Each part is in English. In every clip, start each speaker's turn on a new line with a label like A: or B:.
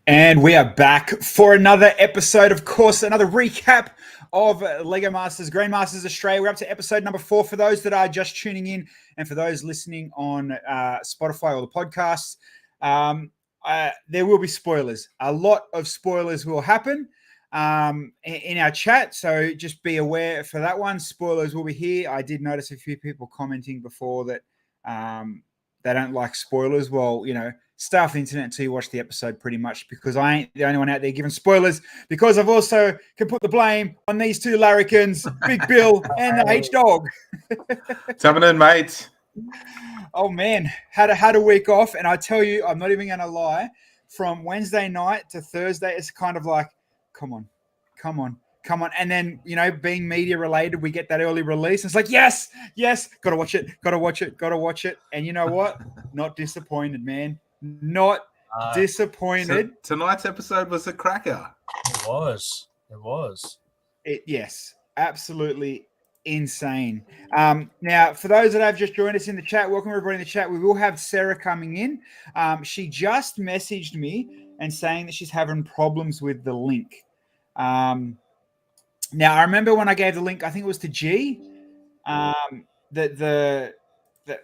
A: And we are back for another episode, of course, another recap of Lego Masters, Grandmasters Australia. We're up to episode number 4 for those that are just tuning in, and for those listening on Spotify or the podcasts. There will be spoilers. A lot of spoilers will happen in our chat, so just be aware for that one. Spoilers will be here. I did notice a few people commenting before that they don't like spoilers. Well, you know, stay off the internet until you watch the episode, pretty much, because I ain't the only one out there giving spoilers, because I've also can put the blame on these two larrikins, Big Bill and the H-Dog.
B: What's happening, mates?
A: Oh, man, had a week off, and I tell you, I'm not even going to lie, from Wednesday night to Thursday, it's kind of like, come on. And then, you know, being media related, we get that early release. It's like, yes, got to watch it. And you know what? Not disappointed, man. Not disappointed.
B: So tonight's episode was a cracker.
C: It was.
A: Yes, absolutely insane. Now, for those that have just joined us in the chat, welcome everybody in the chat. We will have Sarah coming in. She just messaged me and saying that she's having problems with the link. Now, I remember when I gave the link, I think it was to G, that the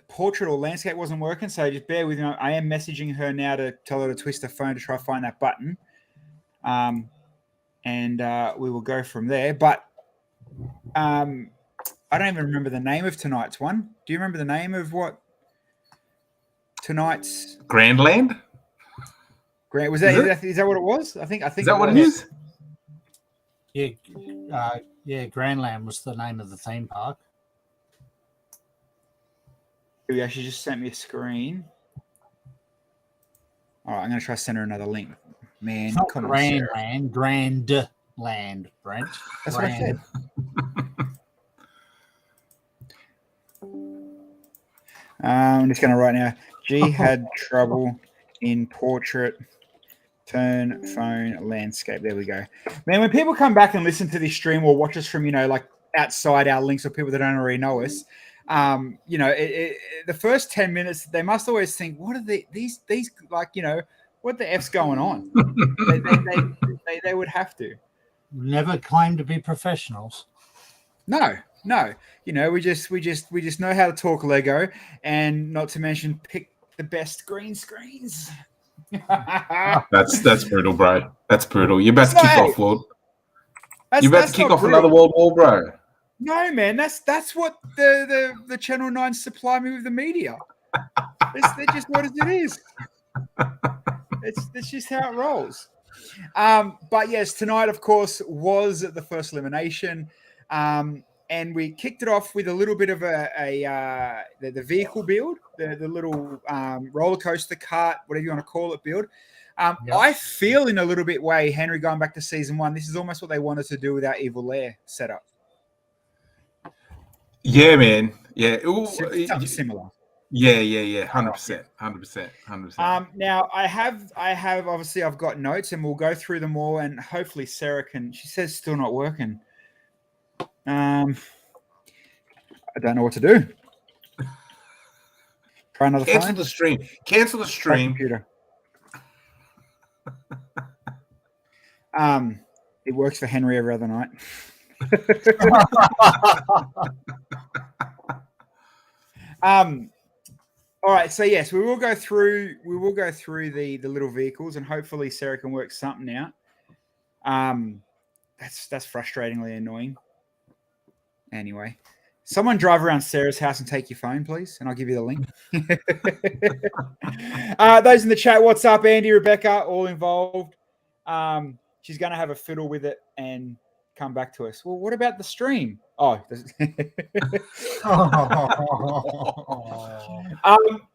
A: portrait or landscape wasn't working, so just bear with me. I am messaging her now to tell her to twist her phone to try to find that button, and we will go from there. But I don't even remember the name of tonight's one. Do you remember the name of what tonight's
B: Grandland?
A: Is that what it was? I think
B: is that what it is?
C: Yeah, Grandland was the name of the theme park.
A: He actually just sent me a screen. All right, I'm going to try to send her another link. Man, come on,
C: Grandland, Grandland, Brent.
A: That's what I said. I'm just going to write now. G had trouble in portrait. Turn phone landscape. There we go. Man, when people come back and listen to this stream or watch us from, you know, like outside our links, or people that don't already know us, you know, the first 10 minutes, they must always think, what are these like, you know, what the F's going on? they would have to.
C: Never claim to be professionals.
A: No. You know, we just know how to talk Lego, and not to mention pick the best green screens.
B: That's brutal, bro. That's brutal. You're about to kick off, world. You're about to kick off
A: brutal.
B: Another world war, bro.
A: No, man. That's what the Channel 9 supply me with the media. It's just what it is. It's just how it rolls. But yes, tonight, of course, was the first elimination. And we kicked it off with a little bit of the vehicle build, the little roller coaster cart, whatever you want to call it, build. Yep. I feel in a little bit way, Henry, going back to season 1, this is almost what they wanted to do with our Evil Lair setup.
B: Yeah, man. Yeah.
A: Something similar.
B: Yeah. 100%.
A: Now I have obviously I've got notes, and we'll go through them all, and hopefully Sarah can. She says still not working. I don't know what to do. Try another phone.
B: Cancel the stream.
A: Computer. It works for Henry every other night. All right, so yes, we will go through the little vehicles, and hopefully Sarah can work something out. That's frustratingly annoying. Anyway, someone drive around Sarah's house and take your phone, please, and I'll give you the link. Those in the chat, what's up, Andy, Rebecca, all involved. She's going to have a fiddle with it and come back to us. Well, what about the stream?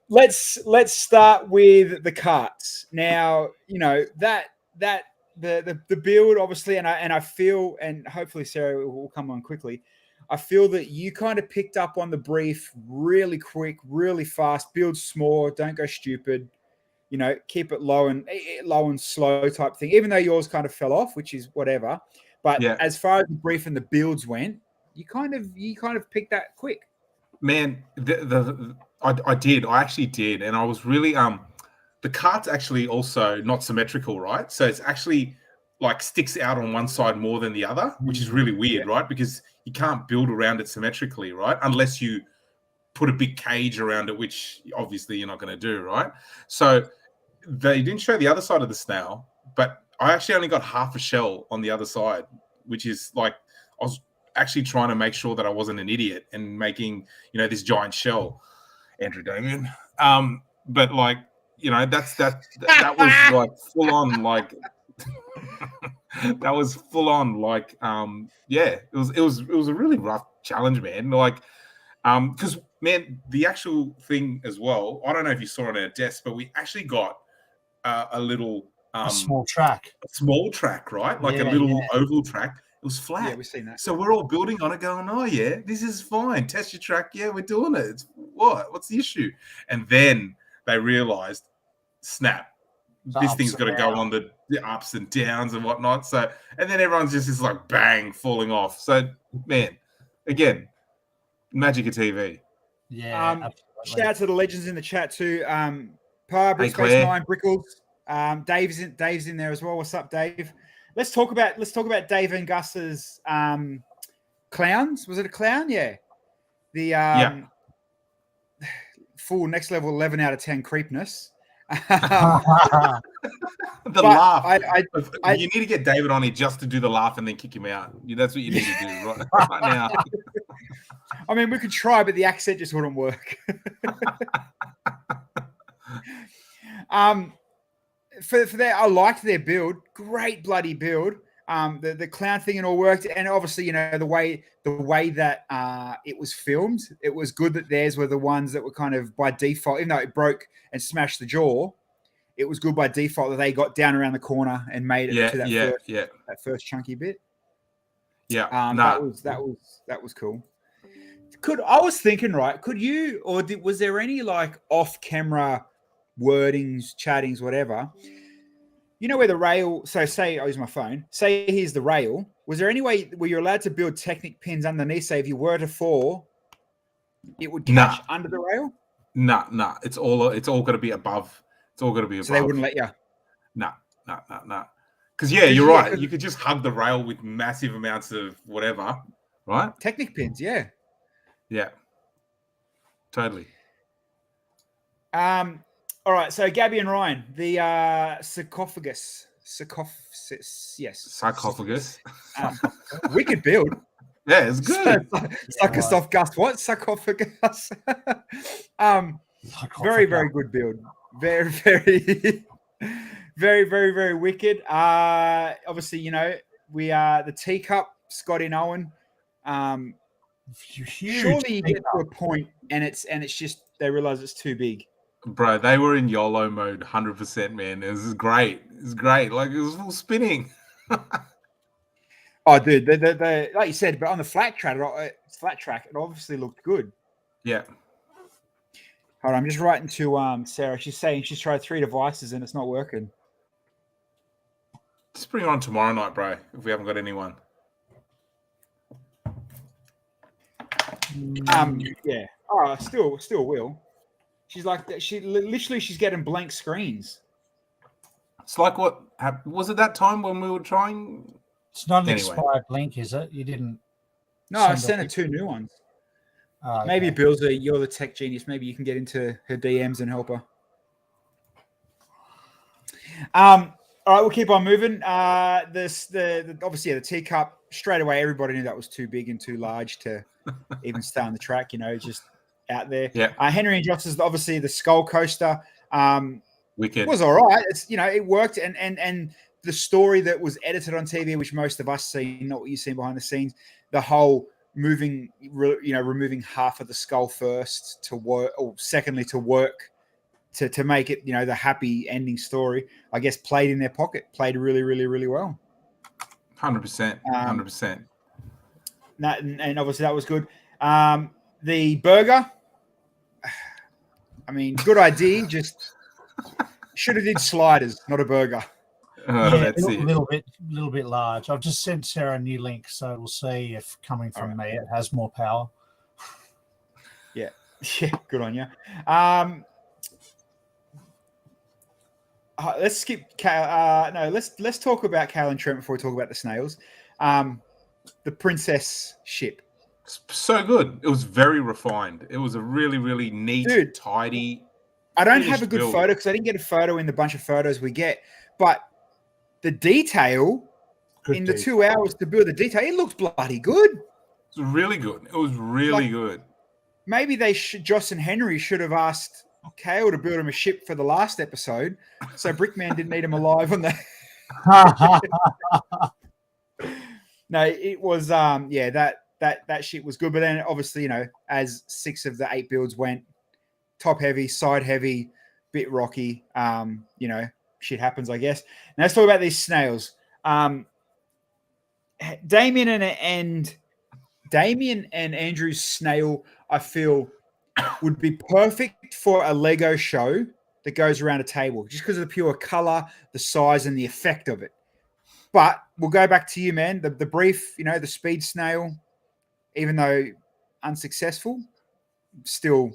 A: Let's start with the carts. Now, you know that the build, obviously, and I feel, and hopefully Sarah will come on quickly. I feel that you kind of picked up on the brief really quick, really fast. Build small, don't go stupid. You know, keep it low and slow type thing. Even though yours kind of fell off, which is whatever. But as far as the brief and the builds went, you kind of picked that quick.
B: Man, I did. I actually did, and I was really the cart's actually also not symmetrical, right? So it's actually like sticks out on one side more than the other, which is really weird, right? Because you can't build around it symmetrically, right? Unless you put a big cage around it, which obviously you're not going to do, right? So they didn't show the other side of the snail, but I actually only got half a shell on the other side, which is like I was actually trying to make sure that I wasn't an idiot and making, this giant shell, Andrew Damien. But like, that was like full on, like that was full on, like, it was a really rough challenge, man. Like, because man, the actual thing as well, I don't know if you saw it on our desk, but we actually got a little
C: a small track,
B: right? Like a little oval track. It was flat.
A: Yeah, we've seen that.
B: So we're all building on it, going, "Oh yeah, this is fine. Test your track. Yeah, we're doing it. It's what's the issue?" And then they realized, snap, this thing's got to go on the ups and downs and whatnot. So, and then everyone's just like bang falling off. So, man, again, magic of TV.
C: Yeah.
A: Shout out to the legends in the chat too. Bruce Space 9, Brickles. Dave's in there as well. What's up, Dave? Let's talk about Dave and Gus's clowns. Was it a clown? Yeah. The full next level 11 out of 10 creepness.
B: The laugh. You need to get David on here just to do the laugh and then kick him out. That's what you need to do right now.
A: I mean, we could try, but the accent just wouldn't work. For that, I liked their build. Great bloody build. The clown thing and all worked, and obviously, the way that it was filmed, it was good that theirs were the ones that were kind of by default, even though it broke and smashed the jaw. It was good by default that they got down around the corner and made it to that first chunky bit.
B: Yeah,
A: that was cool. I was thinking, right? Could you, or was there any like off-camera wordings, chattings, whatever? Where the rail, so say I use my phone, say here's the rail. Was there any way where you're allowed to build Technic pins underneath? Say if you were to fall, it would catch under the rail?
B: No. It's all got to be above. It's all got to be above.
A: So they wouldn't let you?
B: No. Because you're right. You could just hug the rail with massive amounts of whatever, right?
A: Technic pins, yeah.
B: Yeah. Totally.
A: All right, so Gabby and Ryan, the sarcophagus. Yes.
B: Sarcophagus.
A: Wicked build.
B: Yeah, it's good.
A: Sarcophagus. What? Sarcophagus. Very, very good build. Very, very, very, very, very wicked. Obviously, we are the teacup, Scotty and Owen. Surely you get to a point and it's just they realize it's too big.
B: Bro, they were in YOLO mode 100%, man. It was great. Like, it was full spinning.
A: Oh, dude, they like you said, but on the flat track, it obviously looked good.
B: Yeah.
A: Hold on, I'm just writing to Sarah. She's saying she's tried 3 devices and it's not working.
B: Just bring it on tomorrow night, bro, if we haven't got anyone.
A: Yeah. Oh, still will. She's like that. She's getting blank screens.
B: It's like what was it that time when we were trying?
C: It's not an expired link, is it? You didn't.
A: No, I sent her 2 new ones. Okay. Maybe Bilsy, you're the tech genius. Maybe you can get into her DMs and help her. All right, we'll keep on moving. Obviously the teacup straight away. Everybody knew that was too big and too large to even stay on the track. Just out there.
B: Yeah.
A: Henry and Joss is obviously the skull coaster.
B: Wicked.
A: It was all right. It's it worked, and the story that was edited on TV, which most of us see, not what you've seen behind the scenes, the whole removing half of the skull first to work, or secondly to work to make it, the happy ending story, I guess played in their pocket, played really, really, really well.
B: 100%. 100%.
A: And obviously that was good. The burger, I mean, good idea. Just should have did sliders, not a burger.
C: That's a little bit large. I've just sent Sarah a new link, so we'll see if coming from me it has more power.
A: Yeah, good on you. let's skip. No, let's talk about Cal and Trent before we talk about the snails. The princess ship.
B: So good. It was very refined. It was a really, really neat,
A: Dude,
B: tidy.
A: I don't have a good
B: build.
A: photo because I didn't get a photo in the bunch of photos we get, but the detail in the 2 hours to build the detail, it looks bloody good.
B: It was really good. It was really good.
A: Maybe Joss and Henry should have asked Kale to build him a ship for the last episode, so Brickman didn't need him alive on that. No, it was that shit was good, but then obviously as 6 of the 8 builds went, top heavy, side heavy, bit rocky. Shit happens, I guess. Now let's talk about these snails. Damien and Andrew's snail, I feel, would be perfect for a Lego show that goes around a table, just because of the pure color, the size, and the effect of it. But we'll go back to you, man. The brief, the speed snail, even though unsuccessful, still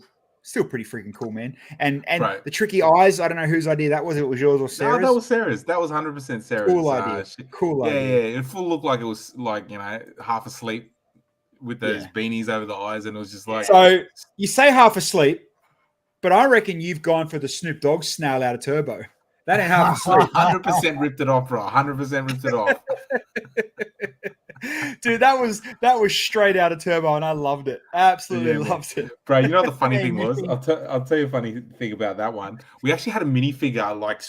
A: pretty freaking cool, man. And
B: right.
A: The tricky eyes, I don't know whose idea that was. It was yours or Sarah's?
B: No, that was Sarah's. That was 100% Sarah's.
A: Cool idea. Cool idea.
B: Yeah. It full looked like it was like, half asleep with those beanies over the eyes, and it was just like.
A: So you say half asleep, but I reckon you've gone for the Snoop Dogg snail out of Turbo. That ain't half asleep.
B: 100% ripped it off, bro. 100% ripped it off.
A: Dude, that was straight out of Turbo, and I loved it. Absolutely loved it,
B: bro. You know what the funny thing was? I'll tell you a funny thing about that one. We actually had a minifigure like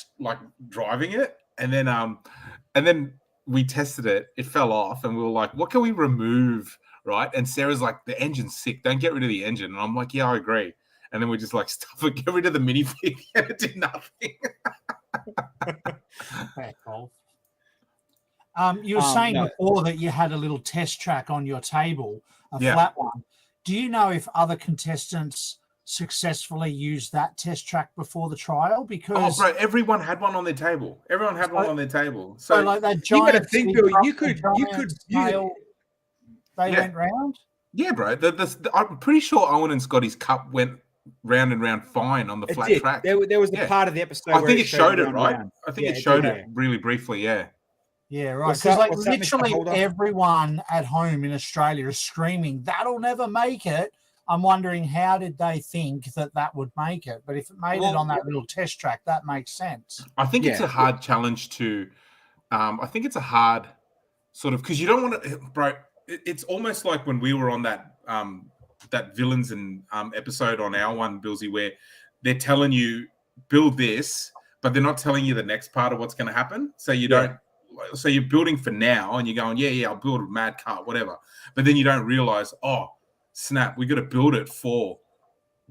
B: driving it, and then we tested it. It fell off, and we were like, "What can we remove?" Right? And Sarah's like, "The engine's sick. Don't get rid of the engine." And I'm like, "Yeah, I agree." And then we just like stuff it, get rid of the minifigure, and it did nothing.
C: You were saying before that you had a little test track on your table, a flat one. Do you know if other contestants successfully used that test track before the trial? Because
B: everyone had one on their table. Everyone had one on their table. So
C: like that giant.
A: You got to think, Bill. You could.
C: They went round.
B: Yeah, bro. I'm pretty sure Owen and Scotty's cup went round and round fine on the flat track.
A: There was a part of the episode.
B: I think it showed it, right?
A: Around.
B: I think it showed it really briefly. Yeah.
C: Yeah, right. Because literally everyone at home in Australia is screaming, "That'll never make it." I'm wondering, how did they think that would make it? But if it made it on that little test track, that makes sense.
B: I think it's a hard challenge to. I think it's a hard sort of, because you don't want to, bro. It's almost like when we were on that villains and episode on our one, Bilsy, where they're telling you build this, but they're not telling you the next part of what's going to happen. So you don't. So you're building for now, and you're going, I'll build a mad car, whatever. But then you don't realize, snap, we got to build it for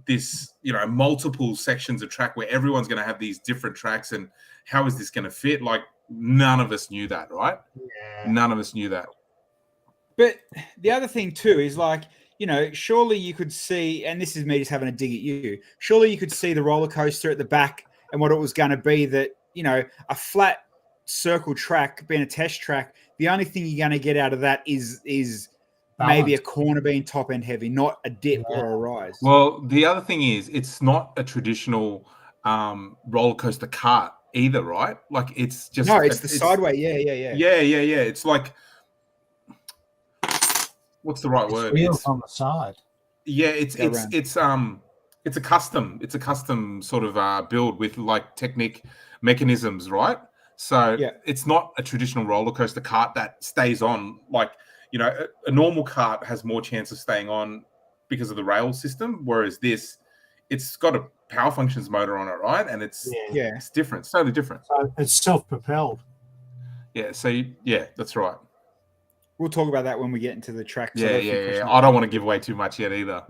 B: this, multiple sections of track where everyone's going to have these different tracks, and how is this going to fit? Like, none of us knew that, right? Yeah. None of us knew that.
A: But the other thing too is like, surely you could see, and this is me just having a dig at you, surely you could see the roller coaster at the back and what it was going to be, that, a flat circle track being a test track, the only thing you're going to get out of that is maybe a corner being top end heavy, not a dip or a rise.
B: Well, the other thing is, it's not a traditional roller coaster kart either, right? Like, it's just
A: it's the sideway. Yeah.
B: It's like, what's the right word?
C: Wheels on the side.
B: Yeah, it's a custom sort of build with like Technic mechanisms, right? So it's not a traditional roller coaster kart that stays on. Like, a normal kart has more chance of staying on because of the rail system, whereas this, it's got a power functions motor on it, right? And it's different. It's totally different.
C: So it's self-propelled.
B: Yeah. So that's right.
A: We'll talk about that when we get into the track.
B: Yeah. I don't want to give away too much yet either.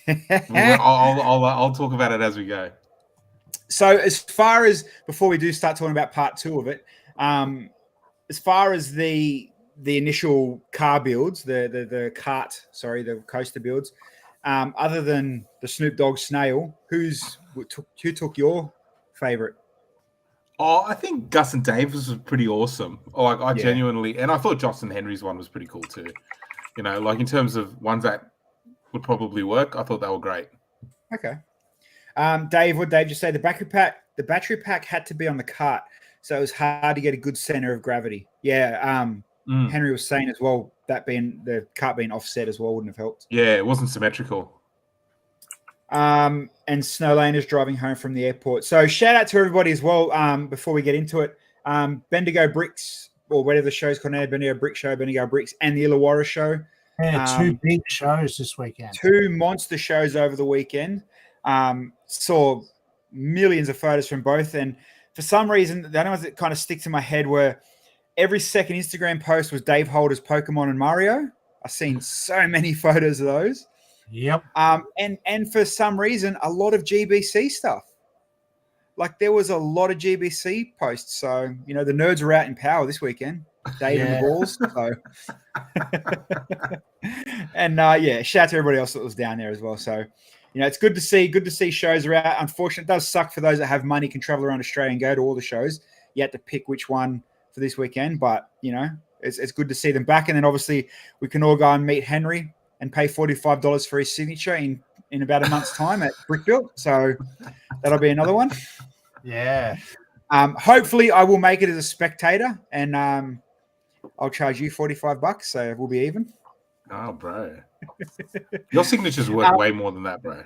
B: I'll talk about it as we go.
A: So as far as, before we do start talking about part 2 of it, as far as the initial car builds, the coaster builds, other than the Snoop Dogg snail, who took your favorite?
B: Oh, I think Gus and Davis was pretty awesome. Like, I genuinely, and I thought Joss and Henry's one was pretty cool too. Like in terms of ones that would probably work, I thought they were great.
A: Okay. Dave, what Dave just say? The the battery pack had to be on the cart, so it was hard to get a good center of gravity. Yeah, Henry was saying as well that being the cart being offset as well wouldn't have helped.
B: Yeah, it wasn't symmetrical.
A: And Snowlane is driving home from the airport. So shout out to everybody as well. Before we get into it, Bendigo Bricks, or whatever the show's called now, Bendigo Brick Show, Bendigo Bricks, and the Illawarra Show.
C: Yeah, two big shows this weekend.
A: Two monster shows over the weekend. Saw millions of photos from both, and for some reason, the only ones that kind of stick to my head were every second Instagram post was Dave Holder's Pokemon and Mario. I've seen so many photos of those.
C: Yep.
A: And for some reason, a lot of GBC stuff. Like there was a lot of GBC posts. So, you know, the nerds are out in power this weekend. Dave and the balls. So. And shout out to everybody else that was down there as well. So, you know, it's good to see shows are out. Unfortunately, it does suck for those that have money, can travel around Australia and go to all the shows. You have to pick which one for this weekend, but you know, it's good to see them back. And then obviously we can all go and meet Henry and pay $45 for his signature in about a month's time at Brickbuilt. So that'll be another one.
C: Yeah.
A: Hopefully I will make it as a spectator, and I'll charge you $45, so we'll be even.
B: Oh, bro. Your signature's worth way more than that, bro.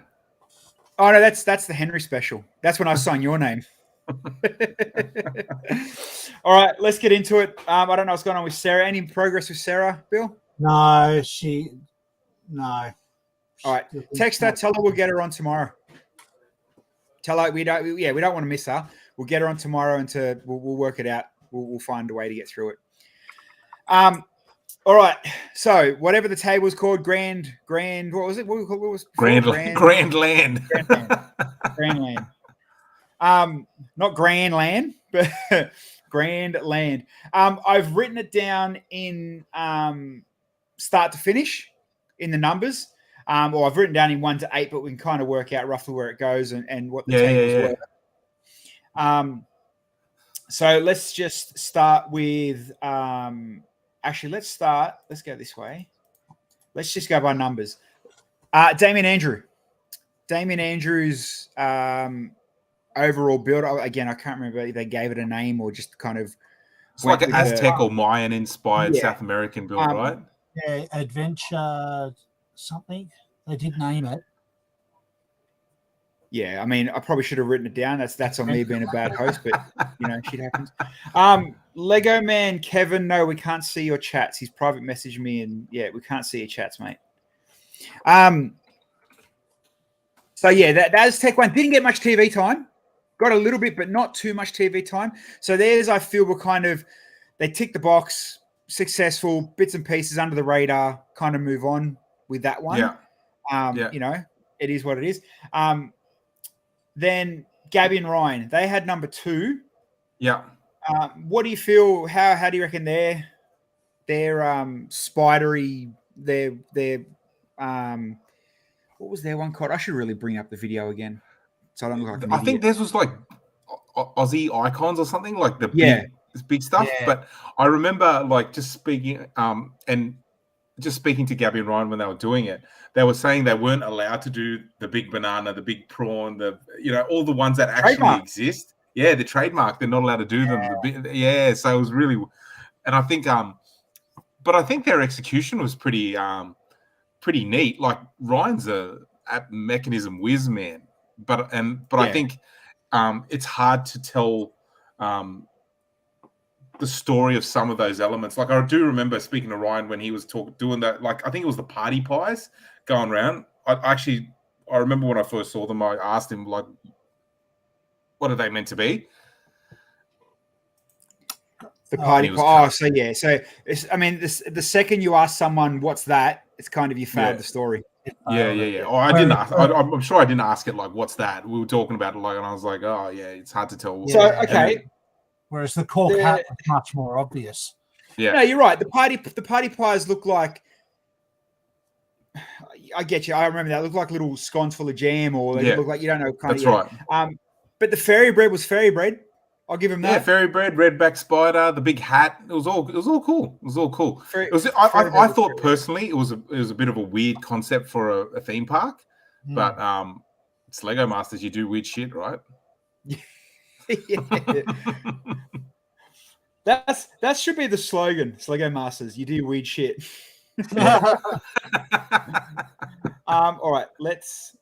A: Oh, no, that's the Henry special. That's when I sign your name. All right, let's get into it. I don't know what's going on with Sarah. Any progress with Sarah, Bill?
C: No.
A: All right, text her. Tell her we'll get her on tomorrow. Tell her we don't want to miss her. We'll get her on tomorrow, and we'll work it out. We'll find a way to get through it. All right. So whatever the table was called, Grand. What was it? What was
B: Grand Land?
A: Grand Land. Not Grand Land, but Grand Land. I've written it down in start to finish in the numbers. Or I've written down in 1 to 8, but we can kind of work out roughly where it goes and what the tables were. So let's just start with let's go this way. Let's just go by numbers. Damien Andrews overall build. Again, I can't remember if they gave it a name or just kind of.
B: It's like an Aztec or Mayan inspired South American build, right?
C: Yeah, adventure something. They did name it.
A: Yeah, I mean, I probably should have written it down. That's on me being a bad host, but you know, shit happens. Lego Man Kevin, no, we can't see your chats. He's private messaged me, and yeah, we can't see your chats, mate. So yeah, that Aztec one didn't get much TV time. Got a little bit, but not too much TV time. So there's, I feel, we're kind of they tick the box, successful, bits and pieces under the radar, kind of move on with that one. You know, it is what it is. Then Gabby and Ryan, they had number 2.
B: Yeah.
A: What do you feel? How do you reckon they're spidery? Their what was their one called? I should really bring up the video again, so I don't look like an idiot.
B: I think theirs was like Aussie icons or something, like the big stuff. Yeah. But I remember like just speaking to Gabby and Ryan when they were doing it, they were saying they weren't allowed to do the big banana, the big prawn, all the ones that actually exist. Yeah, the trademark. They're not allowed to do them. So it was really, and I think, but I think their execution was pretty neat. Like Ryan's a mechanism whiz man, but I think it's hard to tell the story of some of those elements. Like I do remember speaking to Ryan when he was doing that. Like I think it was the party pies going around. I remember when I first saw them, I asked him like, what are they meant to be?
A: The party pie. Oh, so yeah. So it's, I mean, the second you ask someone what's that, it's kind of you failed the story.
B: Yeah. Oh, I didn't ask. I'm sure I didn't ask it like, what's that? We were talking about it like, and I was like, oh yeah, it's hard to tell.
A: So okay.
C: Whereas the cork hat was much more obvious.
A: Yeah. No, you're right. The party pies look like. I get you. I remember that. It looked like little scones full of jam, or they look like you don't know.
B: That's right.
A: But the fairy bread was fairy bread. I'll give him that.
B: Yeah, fairy bread, redback spider, the big hat. It was all cool. I thought personally it was a bit of a weird concept for a theme park, but it's Lego Masters. You do weird shit, right?
A: That should be the slogan. It's Lego Masters. You do weird shit. All right, let's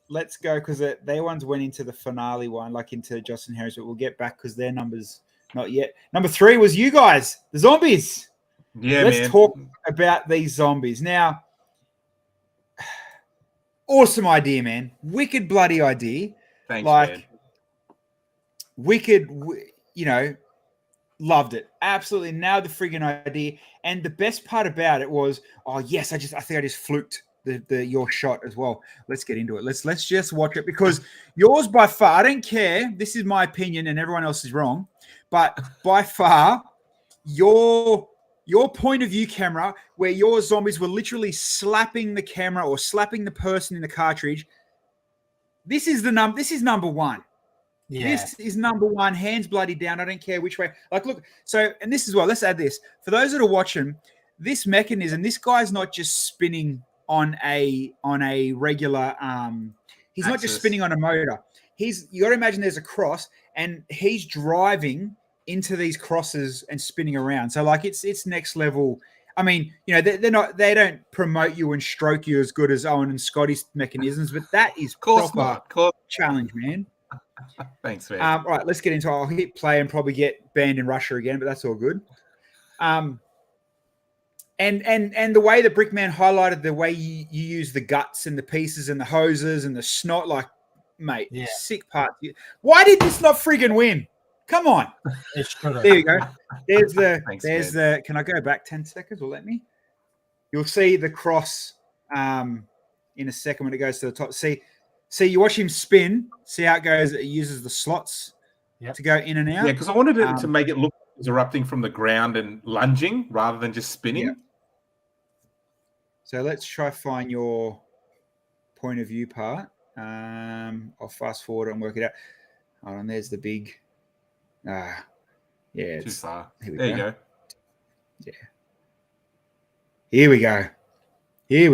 A: go because they ones went into the finale one, like into Justin Harris, but we'll get back because their numbers not yet. Number 3 was you guys, the zombies.
B: Yeah,
A: let's
B: man.
A: talk about these zombies now. Awesome idea, man. Wicked bloody idea.
B: Thanks, man.
A: Wicked, loved it. Absolutely nailed the friggin' idea. And the best part about it was, oh yes, I think I just fluked your shot as well. Let's get into it. Let's just watch it because yours by far, I don't care. This is my opinion and everyone else is wrong. But by far, your point of view camera, where your zombies were literally slapping the camera or slapping the person in the cartridge. This is number one. Yeah. This is number one, hands bloody down. I don't care which way. Like, look, so, and this as well, let's add this. For those that are watching, this mechanism, this guy's not just spinning on a regular, he's not just spinning on a motor. You got to imagine there's a cross and he's driving into these crosses and spinning around. So like it's next level. I mean, they don't promote you and stroke you as good as Owen and Scotty's mechanisms, but that is proper challenge, man.
B: Thanks, man.
A: All right, let's get into it. I'll hit play and probably get banned in Russia again, but that's all good. And the way the Brickman highlighted the way you use the guts and the pieces and the hoses and the snot, like, mate, sick part. Why did this not friggin' win? Come on. There you go. There's the. Can I go back 10 seconds? Will let me? You'll see the cross in a second when it goes to the top. See, you watch him spin. See how it goes. It uses the slots to go in and out.
B: Yeah, because I wanted it to make it look like it was erupting from the ground and lunging rather than just spinning.
A: Yeah. So let's try find your point of view part. I'll fast forward and work it out. Hold on, there's the big.
B: Too far. There you go.
A: Yeah. Here we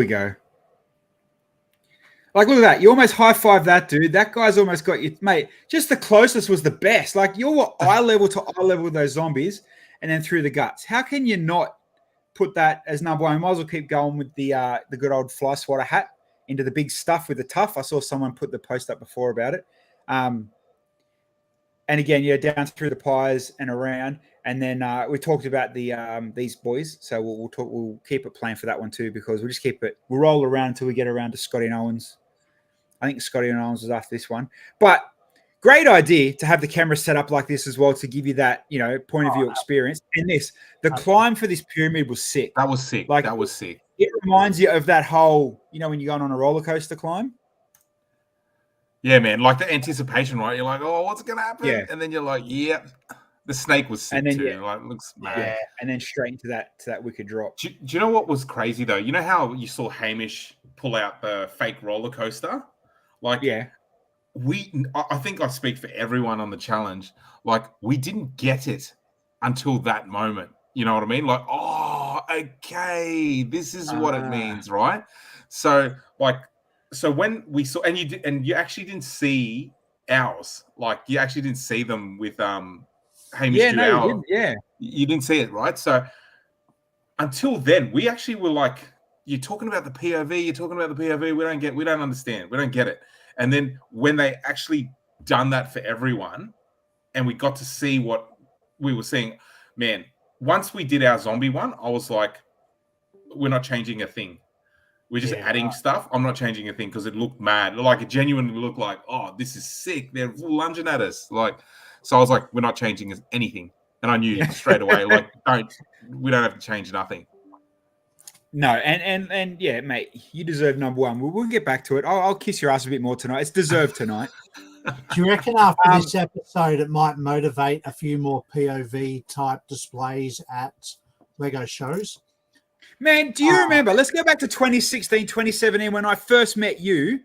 A: go. Like, look at that. You almost high-five that dude. That guy's almost got you, mate. Just the closest was the best. Like, you were eye level to eye level with those zombies and then through the guts. How can you not put that as number one? I might as well keep going with the good old fly swatter hat into the big stuff with the tough. I saw someone put the post up before about it. And again, down through the pies and around. And then we talked about these boys. So we'll keep it playing for that one too, because we'll roll around until we get around to Scotty and Owens. I think Scotty and Owens was after this one. But great idea to have the camera set up like this as well to give you that, point of view experience. And the climb for this pyramid was sick.
B: That was sick.
A: Like,
B: that was sick.
A: It reminds you of that whole, when you're going on a roller coaster climb.
B: Yeah, man. Like the anticipation, right? You're like, oh, what's going to happen?
A: Yeah.
B: And then you're like, yeah. The snake was sick too. Like, looks mad.
A: Yeah. And then straight into that wicked drop.
B: Do you know what was crazy though? You know how you saw Hamish pull out the fake roller coaster? Like, I think I speak for everyone on the challenge. Like, we didn't get it until that moment. You know what I mean? Like, oh, okay, this is what it means, right? So when we saw, and you actually didn't see ours. Like, you actually didn't see them with Hamish. You didn't see it, right? So until then, we actually were like, you're talking about the POV. We don't understand. We don't get it. And then when they actually done that for everyone, and we got to see what we were seeing, man. Once we did our zombie one, I was like, we're not changing a thing. We're just adding stuff. I'm not changing a thing because it looked mad. Like, it genuinely looked like, oh, this is sick. They're lunging at us. Like, so I was like, we're not changing anything. And I knew straight away, like, we don't have to change nothing.
A: No, and yeah, mate, you deserve number one. We'll get back to it. I'll kiss your ass a bit more tonight. It's deserved tonight.
C: Do you reckon after this episode it might motivate a few more POV type displays at Lego shows?
A: Man, do you remember? Let's go back to 2016, 2017 when I first met you.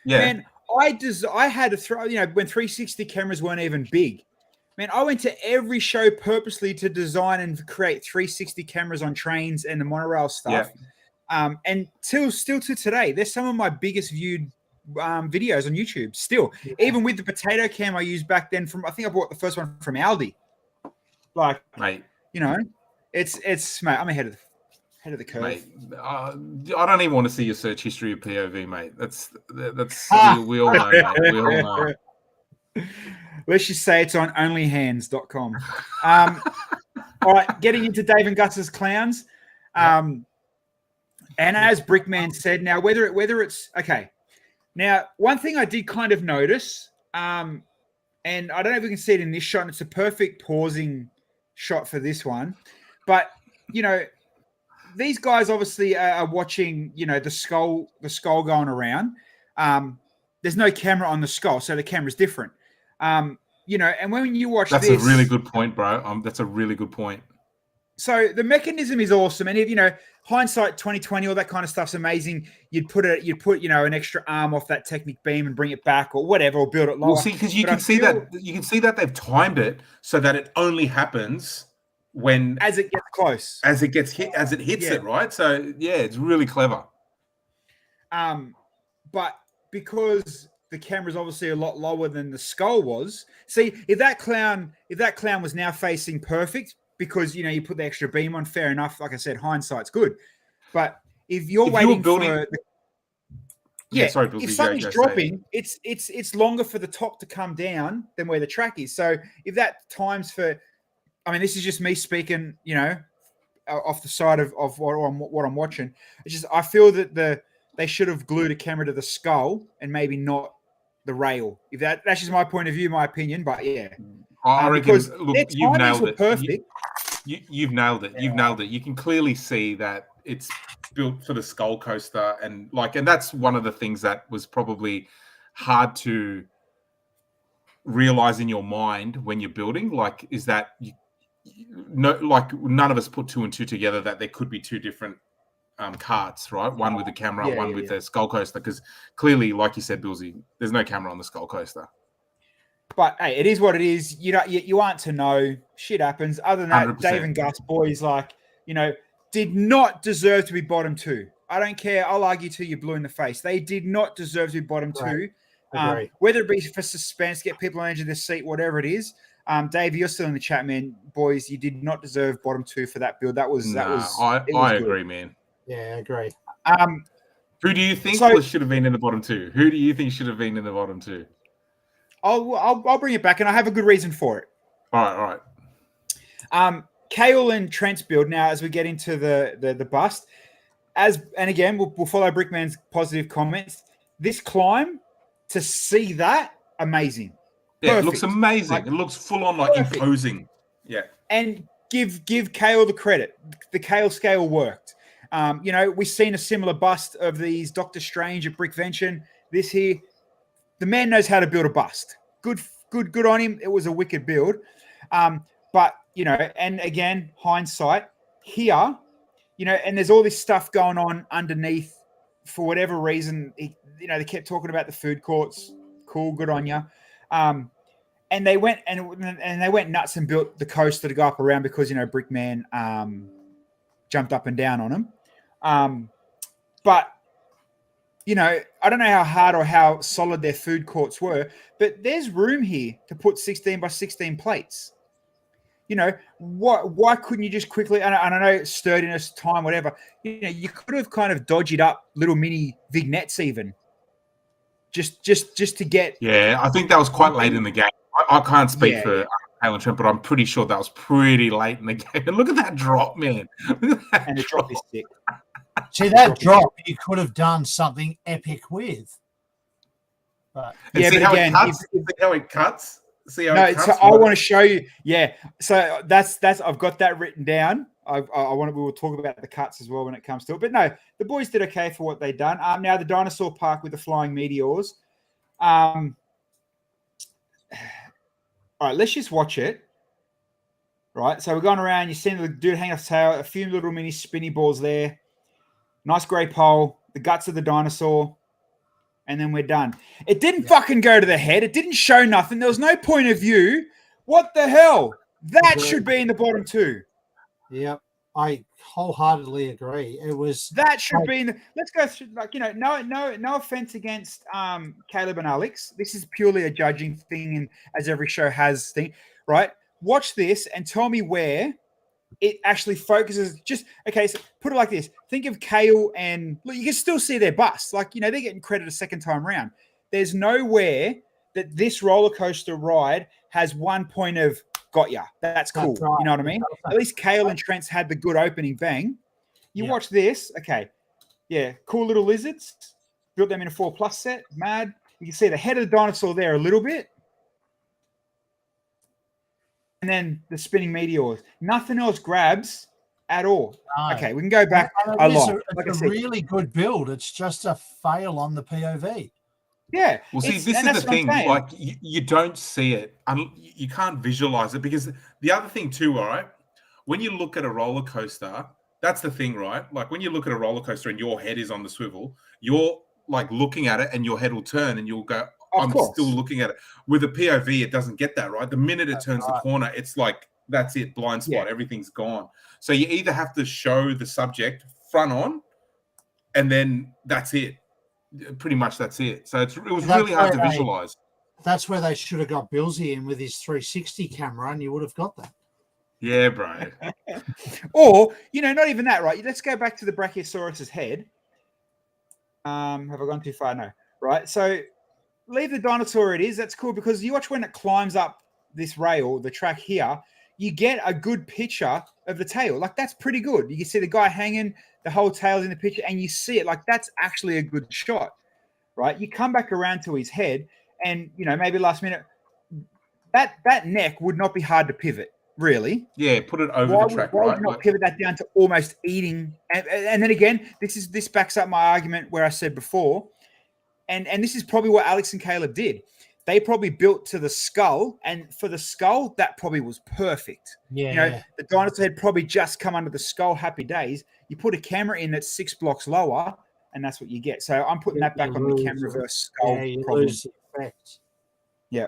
B: Yeah.
A: Man, I had to throw, when 360 cameras weren't even big. Man, I went to every show purposely to design and create 360 cameras on trains and the monorail stuff. And still to today, they're some of my biggest viewed videos on YouTube. Still, even with the potato cam I used back then I think I bought the first one from Aldi. Like,
B: mate,
A: it's mate. I'm ahead of the curve.
B: Mate, I don't even want to see your search history of POV, mate. That's we all know, mate. We all know.
A: Let's just say it's on onlyhands.com. All right, getting into Dave and Gus's clowns. And as Brickman said, now whether it's okay. Now, one thing I did kind of notice, and I don't know if we can see it in this shot, and it's a perfect pausing shot for this one, but these guys obviously are watching, the skull going around. There's no camera on the skull, so the camera's different. And when you watch
B: that's a really good point, bro. That's a really good point.
A: So the mechanism is awesome, and if hindsight 2020, all that kind of stuff's amazing. You'd put an extra arm off that Technic beam and bring it back, or whatever, or build it lower.
B: Well, see, because you can see that they've timed it so that it only happens as it gets close, as it hits it, right? So yeah, it's really clever.
A: But because the camera's obviously a lot lower than the skull was, see, if that clown was now facing perfect, because you put the extra beam on, fair enough. Like I said, hindsight's good. But if waiting for if something's dropping, it's longer for the top to come down than where the track is. So if that times for, I mean, this is just me speaking, off the side of what I'm watching. It's just I feel that they should have glued a camera to the skull and maybe not the rail. If that's just my point of view, my opinion. But yeah,
B: I reckon.
A: Because
B: look, you've nailed it. Perfect. You've nailed it. You've nailed it. You can clearly see that it's built for the skull coaster, and that's one of the things that was probably hard to realize in your mind when you're building. Is that none of us put two and two together that there could be two different carts, right? One with the camera, one with the skull coaster, because clearly, like you said, Bilsy, there's no camera on the skull coaster.
A: But hey, it is what it is. You aren't to know. Shit happens. Other than that,
B: 100%.
A: Dave and Gus boys, did not deserve to be bottom two. I don't care. I'll argue till you're blue in the face. They did not deserve to be bottom two. Whether it be for suspense, get people on the edge of their seat, whatever it is. Dave, you're still in the chat, man. Boys, you did not deserve bottom two for that build. I
B: agree, man.
C: Yeah, I agree.
B: Who do you think should have been in the bottom two? Who do you think should have been in the bottom two?
A: I'll bring it back, and I have a good reason for it.
B: All right.
A: Kale and Trent's build now, as we get into the bust, and again we'll follow Brickman's positive comments. This climb, to see that, amazing.
B: Yeah, Perfect. It looks amazing. It looks full on, imposing. Yeah.
A: And give Kale the credit. The Kale scale worked. We've seen a similar bust of these Doctor Strange at Brickvention. This here, the man knows how to build a bust. Good on him. It was a wicked build. But, and again, hindsight here, and there's all this stuff going on underneath for whatever reason. They kept talking about the food courts. Cool. Good on you. And they went and they went nuts and built the coaster to go up around because, Brickman jumped up and down on them. But, I don't know how hard or how solid their food courts were, but there's room here to put 16 by 16 plates. Why couldn't you just quickly, and I know sturdiness, time, whatever, you could have kind of dodged up little mini vignettes even. Just to get.
B: Yeah, I think that was quite late in the game. I can't speak for Alan Trent, but I'm pretty sure that was pretty late in the game. And look at that drop, man.
A: And the drop is sick.
C: See, that drop you could have done something epic with. But
B: see how it cuts? See how it cuts?
A: So I want to show you. Yeah. So that's I've got that written down. We will talk about the cuts as well when it comes to it. But no, the boys did okay for what they'd done. Now the dinosaur park with the flying meteors. All right, let's just watch it. Right, so we're going around. You're seeing the dude hang off his tail, a few little mini spinny balls there. Nice grey pole, the guts of the dinosaur, and then we're done. It didn't fucking go to the head. It didn't show nothing. There was no point of view. What the hell? That should be in the bottom two.
C: Yep. I wholeheartedly agree. It was
A: that should be. Let's go through. Like, you know, no offense against Caleb and Alex. This is purely a judging thing, and as every show has thing, right? Watch this and tell me where it actually focuses. Just okay. So put it like this: think of Kale and look, you can still see their bust. Like, you know, they're getting credit a second time round. There's nowhere that this roller coaster ride has one point of got ya. That's cool. Right. You know what I mean? At least Kale and Trent's had the good opening bang. You watch this. Okay. Yeah. Cool little lizards. Built them in a 4+ set. Mad. You can see the head of the dinosaur there a little bit. And then the spinning meteors. Nothing else grabs at all. No. Okay. We can go back.
C: It's a really good build. It's just a fail on the POV.
A: Yeah.
B: Well, see, this is the thing. Like, you don't see it. You can't visualize it because the other thing too, all right, when you look at a roller coaster, that's the thing, right? Like, when you look at a roller coaster and your head is on the swivel, you're like looking at it and your head will turn and you'll go, I'm still looking at it. With a POV, it doesn't get that, right? The minute it turns the corner, it's like, that's it, blind spot. Yeah. Everything's gone. So you either have to show the subject front on and then that's it. Pretty much that's it. So it was really hard to visualize.
C: That's where they should have got Bilsy in with his 360 camera and you would have got that.
B: Yeah, bro.
A: Or, you know, not even that, right? Let's go back to the Brachiosaurus's head. Have I gone too far? No. Right. So leave the dinosaur it is. That's cool because you watch when it climbs up this rail, the track here, you get a good picture of the tail. Like, that's pretty good. You can see the guy hanging, the whole tail's in the picture, and you see it. Like, that's actually a good shot, right? You come back around to his head, and, you know, maybe last minute, that neck would not be hard to pivot, really.
B: Yeah, put it over the track,
A: why
B: right?
A: Would you not pivot that down to almost eating? And then again, this backs up my argument where I said before, and this is probably what Alex and Caleb did. They probably built to the skull, and for the skull, that probably was perfect.
C: Yeah,
A: you know, the dinosaur had probably just come under the skull. Happy days. You put a camera in that's 6 blocks lower, and that's what you get. So I'm putting that back on the camera versus skull problem.
C: Lose the effect.
A: Yeah.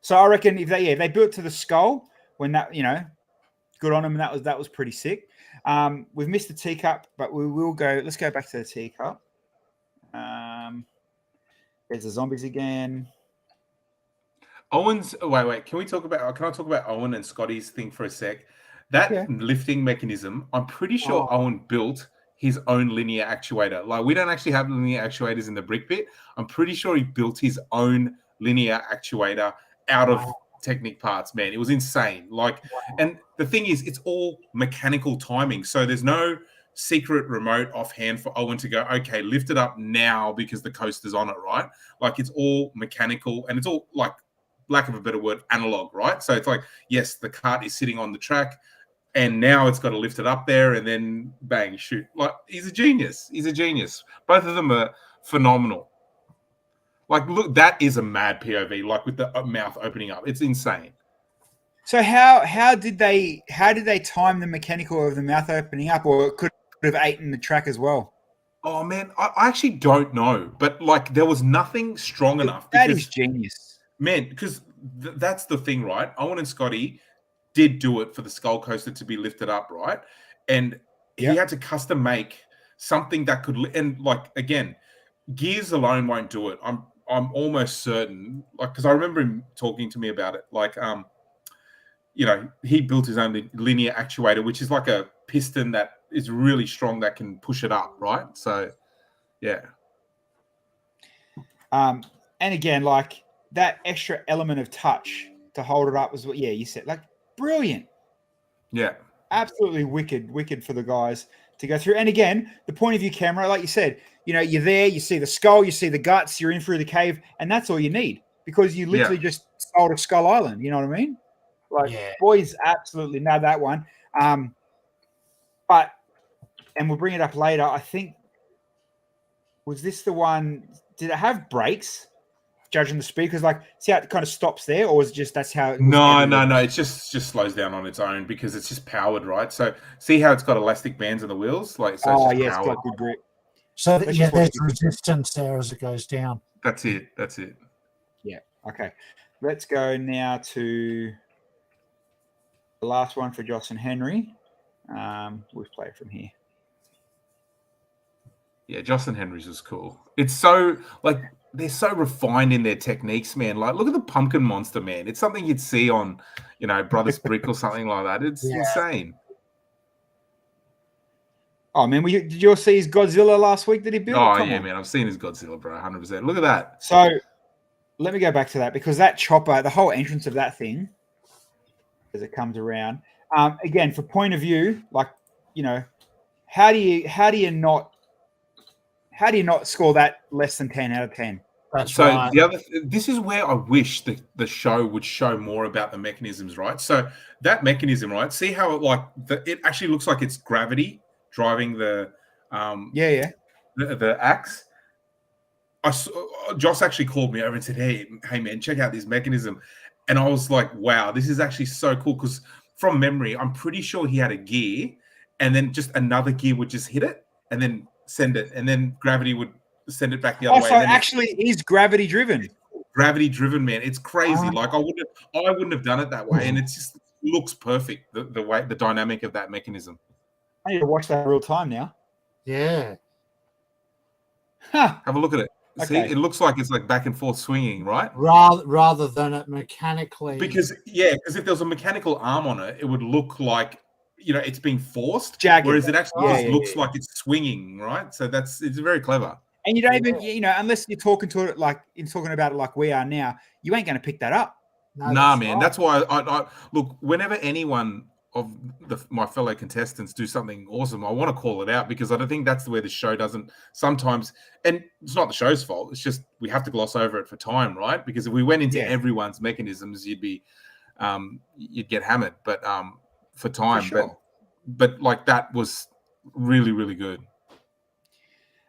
A: So I reckon if they built to the skull when that, you know, good on them, and that was pretty sick. We've missed the teacup, but we will go. Let's go back to the teacup. There's the zombies again.
B: Owen's wait. Can I talk about Owen and Scotty's thing for a sec? That lifting mechanism, I'm pretty sure Owen built his own linear actuator. Like, we don't actually have linear actuators in the brick pit. I'm pretty sure he built his own linear actuator out of Technic parts, man. It was insane. Like, and the thing is, it's all mechanical timing. So there's no secret remote offhand for Owen to go, okay, lift it up now because the coaster's on it, right? Like, it's all mechanical and it's all, like, lack of a better word, analog, right? So it's like, yes, the cart is sitting on the track and now it's got to lift it up there and then bang, shoot. Like, he's a genius. Both of them are phenomenal. Like, look, that is a mad POV, like with the mouth opening up. It's insane.
A: So how did they time the mechanical of the mouth opening up, or it could have eaten the track as well?
B: Oh man, I actually don't know, but like there was nothing strong enough.
A: That is genius,
B: man. Because that's the thing, right? Owen and Scotty did do it for the skull coaster to be lifted up, right? And he had to custom make something that could, and like again, gears alone won't do it. I'm almost certain, like, because I remember him talking to me about it. Like, you know, he built his own linear actuator, which is like a piston that is really strong that can push it up, right? So, yeah.
A: And again, like that extra element of touch to hold it up was what, you said, like, brilliant.
B: Yeah.
A: Absolutely wicked for the guys to go through. And again, the point of view camera, like you said, you know, you're there, you see the skull, you see the guts, you're in through the cave, and that's all you need because you literally just sold a Skull Island. You know what I mean? Like, boys absolutely know that one. But, and we'll bring it up later, I think, was this the one, did it have brakes? Judging the speed, because like, see how it kind of stops there, or was it just that's how it was?
B: No, it just slows down on its own because it's just powered, right? So see how it's got elastic bands on the wheels, like, so it's
A: it's got good grip.
C: So there's resistance there as it goes down.
B: That's it.
A: Yeah. Okay. Let's go now to the last one for Joss and Henry. We'll play it from here.
B: Yeah, Justin Henry's was cool. It's so like they're so refined in their techniques, man. Like, look at the pumpkin monster, man. It's something you'd see on, Brothers Brick or something like that. It's insane.
A: Oh man, did you all see his Godzilla last week that he built?
B: Oh yeah, man. I've seen his Godzilla, bro. 100%. Look at that.
A: So let me go back to that because that chopper, the whole entrance of that thing, as it comes around. Again, for point of view, like, how do you not score that less than 10 out of 10?
C: That's
B: so
C: right.
B: This is where I wish the show would show more about the mechanisms, right? So that mechanism, right? See how it actually looks like it's gravity driving the the axe. Joss actually called me over and said, hey man, check out this mechanism. And I was like, wow, this is actually so cool because from memory, I'm pretty sure he had a gear and then just another gear would just hit it and then send it. And then gravity would send it back the other way.
A: So actually is gravity driven.
B: Gravity driven, man. It's crazy. Like I wouldn't have done it that way. And it just looks perfect, the dynamic of that mechanism.
A: I need to watch that in real time now.
C: Yeah.
A: Huh.
B: Have a look at it. Okay. See, it looks like it's like back and forth swinging, right?
C: Rather than it mechanically.
B: Because if there was a mechanical arm on it, it would look like, it's being forced.
A: Jagged.
B: Whereas it actually looks like it's swinging, right? So it's very clever.
A: And you don't even, unless you're talking about it like we are now, you ain't going to pick that up.
B: Nah, man. Right. That's why I look, whenever anyone of my fellow contestants do something awesome, I want to call it out because I don't think that's where the show doesn't sometimes, and it's not the show's fault. It's just we have to gloss over it for time, right? Because if we went into everyone's mechanisms, you'd get hammered. But for time, for sure. but like that was really, really good.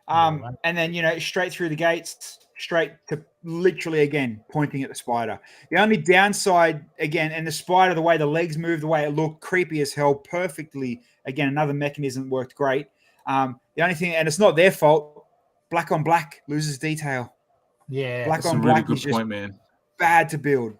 A: And then straight through the gates, straight to literally again pointing at the spider. The only downside again, and the spider, the way the legs move, the way it looked, creepy as hell, perfectly. Again, another mechanism worked great. The only thing, and it's not their fault, black on black loses detail.
C: Yeah,
A: black
B: that's
A: on
B: a really
A: black
B: good
A: is just
B: point, man.
A: Bad to build.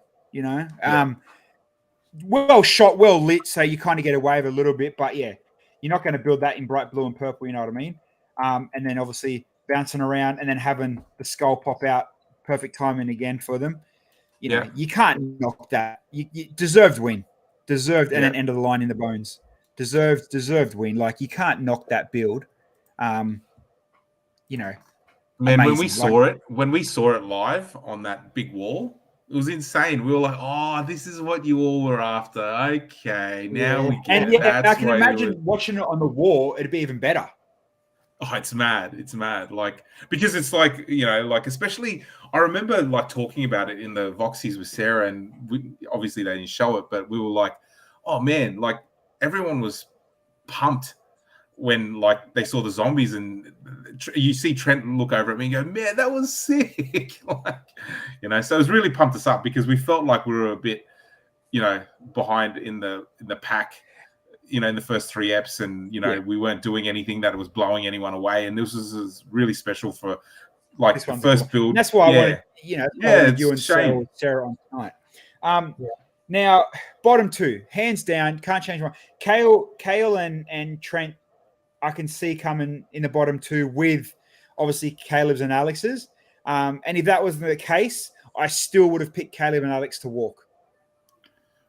A: Well shot, well lit, so you kind of get away with a little bit, but yeah, you're not going to build that in bright blue and purple. You know what I mean? And then obviously bouncing around and then having the skull pop out, perfect timing again for them. You can't knock that. You deserved win. And then end of the line in the bones. Deserved win. Like you can't knock that build.
B: Man,
A: amazing.
B: when we saw it live on that big wall, it was insane. We were like, oh, this is what you all were after. Okay, now we get it.
A: And I can imagine watching it on the wall, it'd be even better.
B: Oh, it's mad. It's mad. Like, because it's like, especially, I remember like talking about it in the Voxies with Sarah, and obviously they didn't show it, but we were like, oh man, like everyone was pumped when like they saw the zombies, and you see Trent look over at me and go, man, that was sick. So it was really pumped us up because we felt like we were a bit, behind in the pack. In the first 3 eps, and we weren't doing anything that was blowing anyone away, and this was really special for like the first build.
A: And that's why I wanted, I wanted you and Sarah on tonight. Now bottom 2, hands down, can't change one. Kale and Trent, I can see coming in the bottom 2 with obviously Caleb's and Alex's. And if that wasn't the case, I still would have picked Caleb and Alex to walk.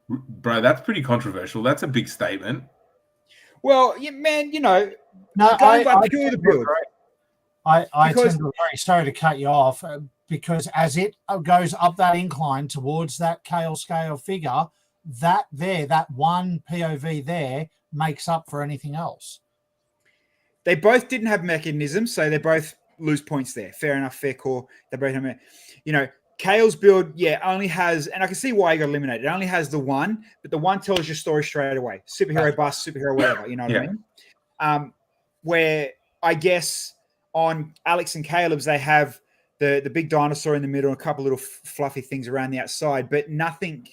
B: Bro, that's pretty controversial. That's a big statement.
A: Well, man,
C: no,
A: I tend to agree.
C: Sorry to cut you off, because as it goes up that incline towards that Kale scale figure, that one POV there makes up for anything else.
A: They both didn't have mechanisms, so they both lose points there. Fair enough, fair call. They both have, Kale's build, only has, and I can see why he got eliminated. It only has the one, but the one tells your story straight away. Superhero bust, superhero whatever, you know what I mean? Where I guess on Alex and Caleb's, they have the big dinosaur in the middle and a couple little fluffy things around the outside, but nothing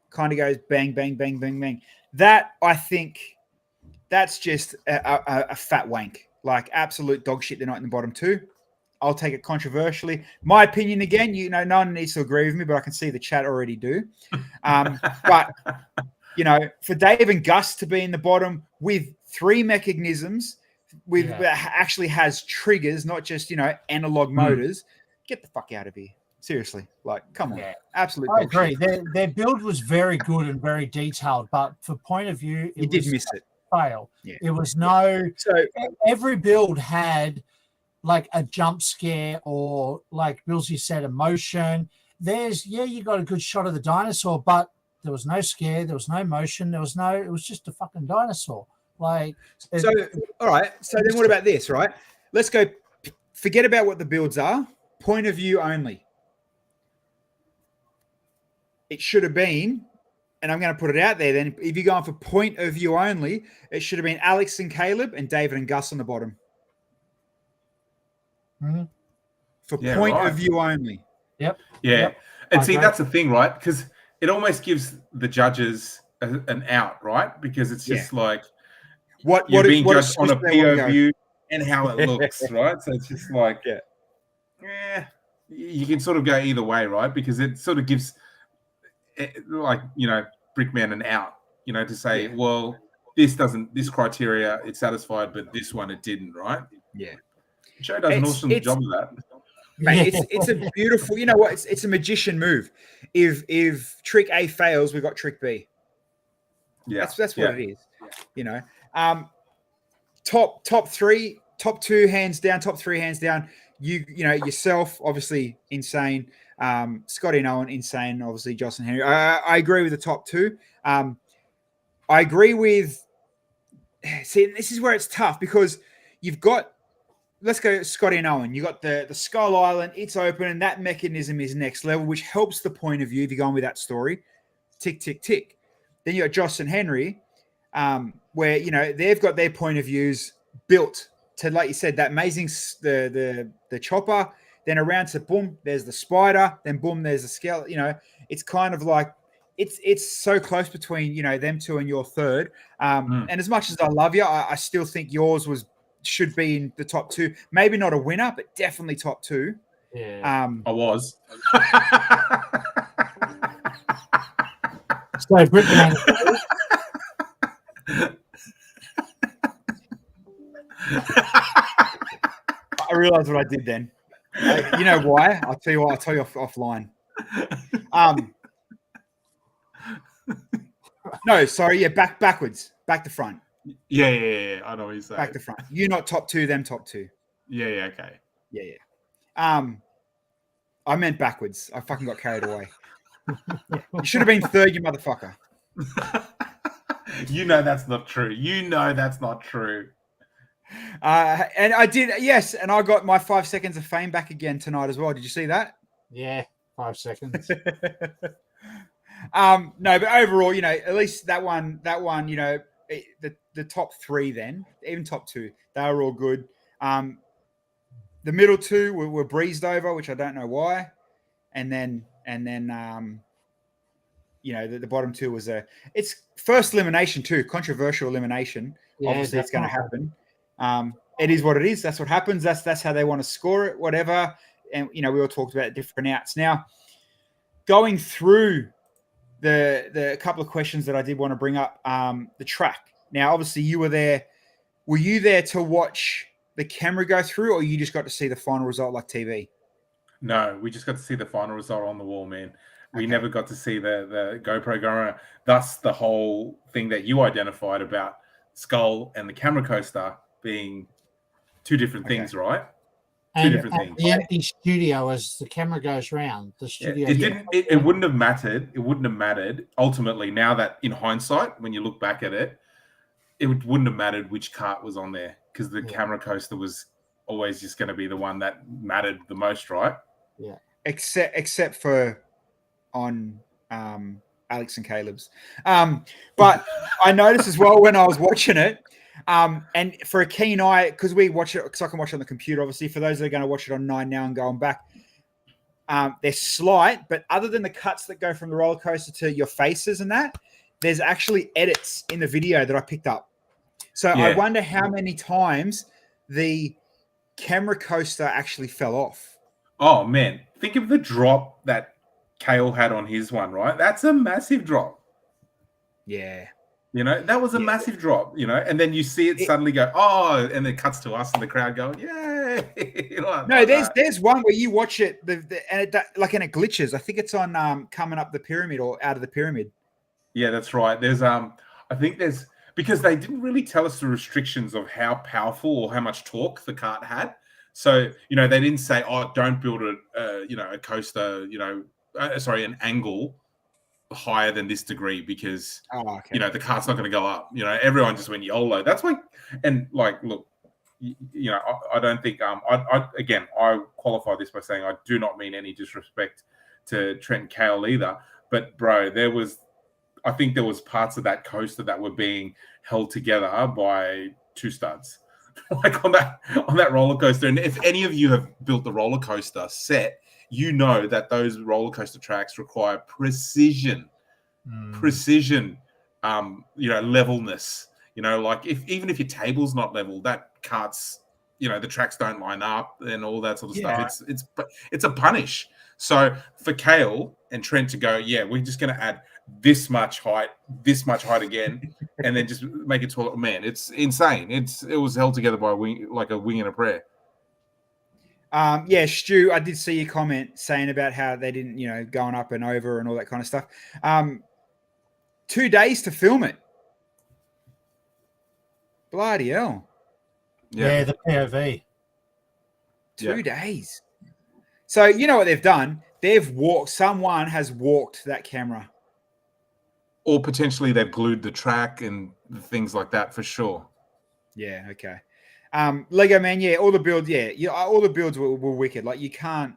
A: kind of goes bang, bang, bang, bang, bang. That, I think, that's just a fat wank. Like absolute dog shit. They're not in the bottom 2. I'll take it controversially. My opinion again, no one needs to agree with me, but I can see the chat already do. But for Dave and Gus to be in the bottom with 3 mechanisms, actually has triggers, not just analog motors. Get the fuck out of here. Seriously, come on, absolutely.
C: I agree. Their build was very good and very detailed, but for point of view,
A: you did miss it.
C: Fail.
A: Yeah.
C: It was every build had like a jump scare or, like Bilsy said, emotion. You got a good shot of the dinosaur, but there was no scare, there was no motion, it was just a fucking dinosaur. All right. So
A: then what about this, right? Let's go. Forget about what the builds are. Point of view only. It should have been, and I'm going to put it out there then, if you're going for point of view only, it should have been Alex and Caleb and David and Gus on the bottom.
C: Mm-hmm.
A: For point of view only.
C: Yep.
B: Yeah.
C: Yep.
B: And see, that's the thing, right? Because it almost gives the judges an out, right? Because it's just like you're being judged on a POV and how it looks, right? So it's just like, you can sort of go either way, right? Because it sort of gives, Brickman an out, to say, well, this criteria, it's satisfied, but this one it didn't, right?
A: Yeah.
B: The show does an awesome job of that.
A: Mate, it's a beautiful, it's a magician move. If trick A fails, we got trick B. Yeah. That's what it is. Top 3, top 2 hands down, top 3 hands down. Yourself, obviously insane. Scotty and Owen, insane. Obviously, Joss and Henry. I agree with the top 2. I agree with. See, this is where it's tough because you've got. Let's go, Scotty and Owen. You got the Skull Island. It's open, and that mechanism is next level, which helps the point of view if you're going with that story. Tick, tick, tick. Then you got Joss and Henry, where they've got their point of views built to, like you said, that amazing the chopper. Then around to boom, there's the spider. Then boom, there's the skeleton. It's kind of like it's so close between them two and your third. And as much as I love you, I still think yours should be in the top 2. Maybe not a winner, but definitely top 2.
C: Yeah.
B: I was.
C: So Brickman.
A: I realized what I did then. You know why? I'll tell you why. I'll tell you offline. No, sorry. Yeah, backwards. Back to front.
B: Yeah. I know what you're saying.
A: Back to front. You're not top 2, them top 2.
B: Yeah, okay.
A: Yeah. I meant backwards. I fucking got carried away. You should have been third, you motherfucker.
B: That's not true.
A: And I did, yes, and I got my 5 seconds of fame back again tonight as well. Did you see that?
C: Yeah, 5 seconds.
A: No, but overall, at least that one, the top 3 then, even top 2, they were all good. The middle 2 were breezed over, which I don't know why. And then the bottom 2 was it's first elimination too, controversial elimination. Yeah, obviously it's going to happen. It is what it is. That's what happens. That's how they want to score it, whatever. And, we all talked about different outs. Now, going through the couple of questions that I did want to bring up, the track. Now, obviously you were there. Were you there to watch the camera go through, or you just got to see the final result like TV?
B: No, we just got to see the final result on the wall, man. We never got to see the GoPro going. Thus, the whole thing that you identified about Skull and the camera coaster being 2 different things, right?
C: And 2 different things. The empty studio as the camera goes round. The studio.
B: It wouldn't have mattered. It wouldn't have mattered. Ultimately, now that in hindsight, when you look back at it, it wouldn't have mattered which cart was on there because the camera coaster was always just going to be the one that mattered the most, right?
C: Yeah.
A: Except for on Alex and Caleb's. But I noticed as well when I was watching it, and for a keen eye, because we watch it, because I can watch it on the computer, obviously, for those that are going to watch it on 9 now and going back, they're slight, but other than the cuts that go from the roller coaster to your faces and that, there's actually edits in the video that I picked up. So I wonder how many times the camera coaster actually fell off.
B: Oh, man. Think of the drop that Kale had on his one, right? That's a massive drop.
A: Yeah.
B: You know, that was a massive drop, you know, and then you see it suddenly go, oh, and it cuts to us and the crowd going, yay.
A: There's one where you watch it and it glitches. I think it's on coming up the pyramid or out of the pyramid.
B: Yeah, that's right. There's because they didn't really tell us the restrictions of how powerful or how much torque the cart had. So, you know, they didn't say, oh, don't build a coaster, an angle higher than this degree because you know the cart's not going to go up. You know, everyone just went YOLO. That's why, and like, look, you know, I don't think I qualify this by saying I do not mean any disrespect to Trent and Kale either, but bro, I think there was parts of that coaster that were being held together by two studs, like on that roller coaster. And if any of you have built the roller coaster set, you know that those roller coaster tracks require precision, levelness. You know, like even if your table's not level, that cart's, you know, the tracks don't line up and all that sort of stuff. It's a punish. So for Kale and Trent to go, yeah, we're just going to add this much height again, and then just make it 12. Man, it's insane. It was held together by a wing and a prayer.
A: Stu, I did see your comment saying about how they didn't, you know, going up and over and all that kind of stuff. 2 days to film it. Bloody hell.
C: Yeah, the POV.
A: 2 days. So you know what they've done? Someone has walked that camera.
B: Or potentially they've glued the track and things like that for sure.
A: Yeah, okay. Lego Man, all the builds, all the builds were wicked. Like you can't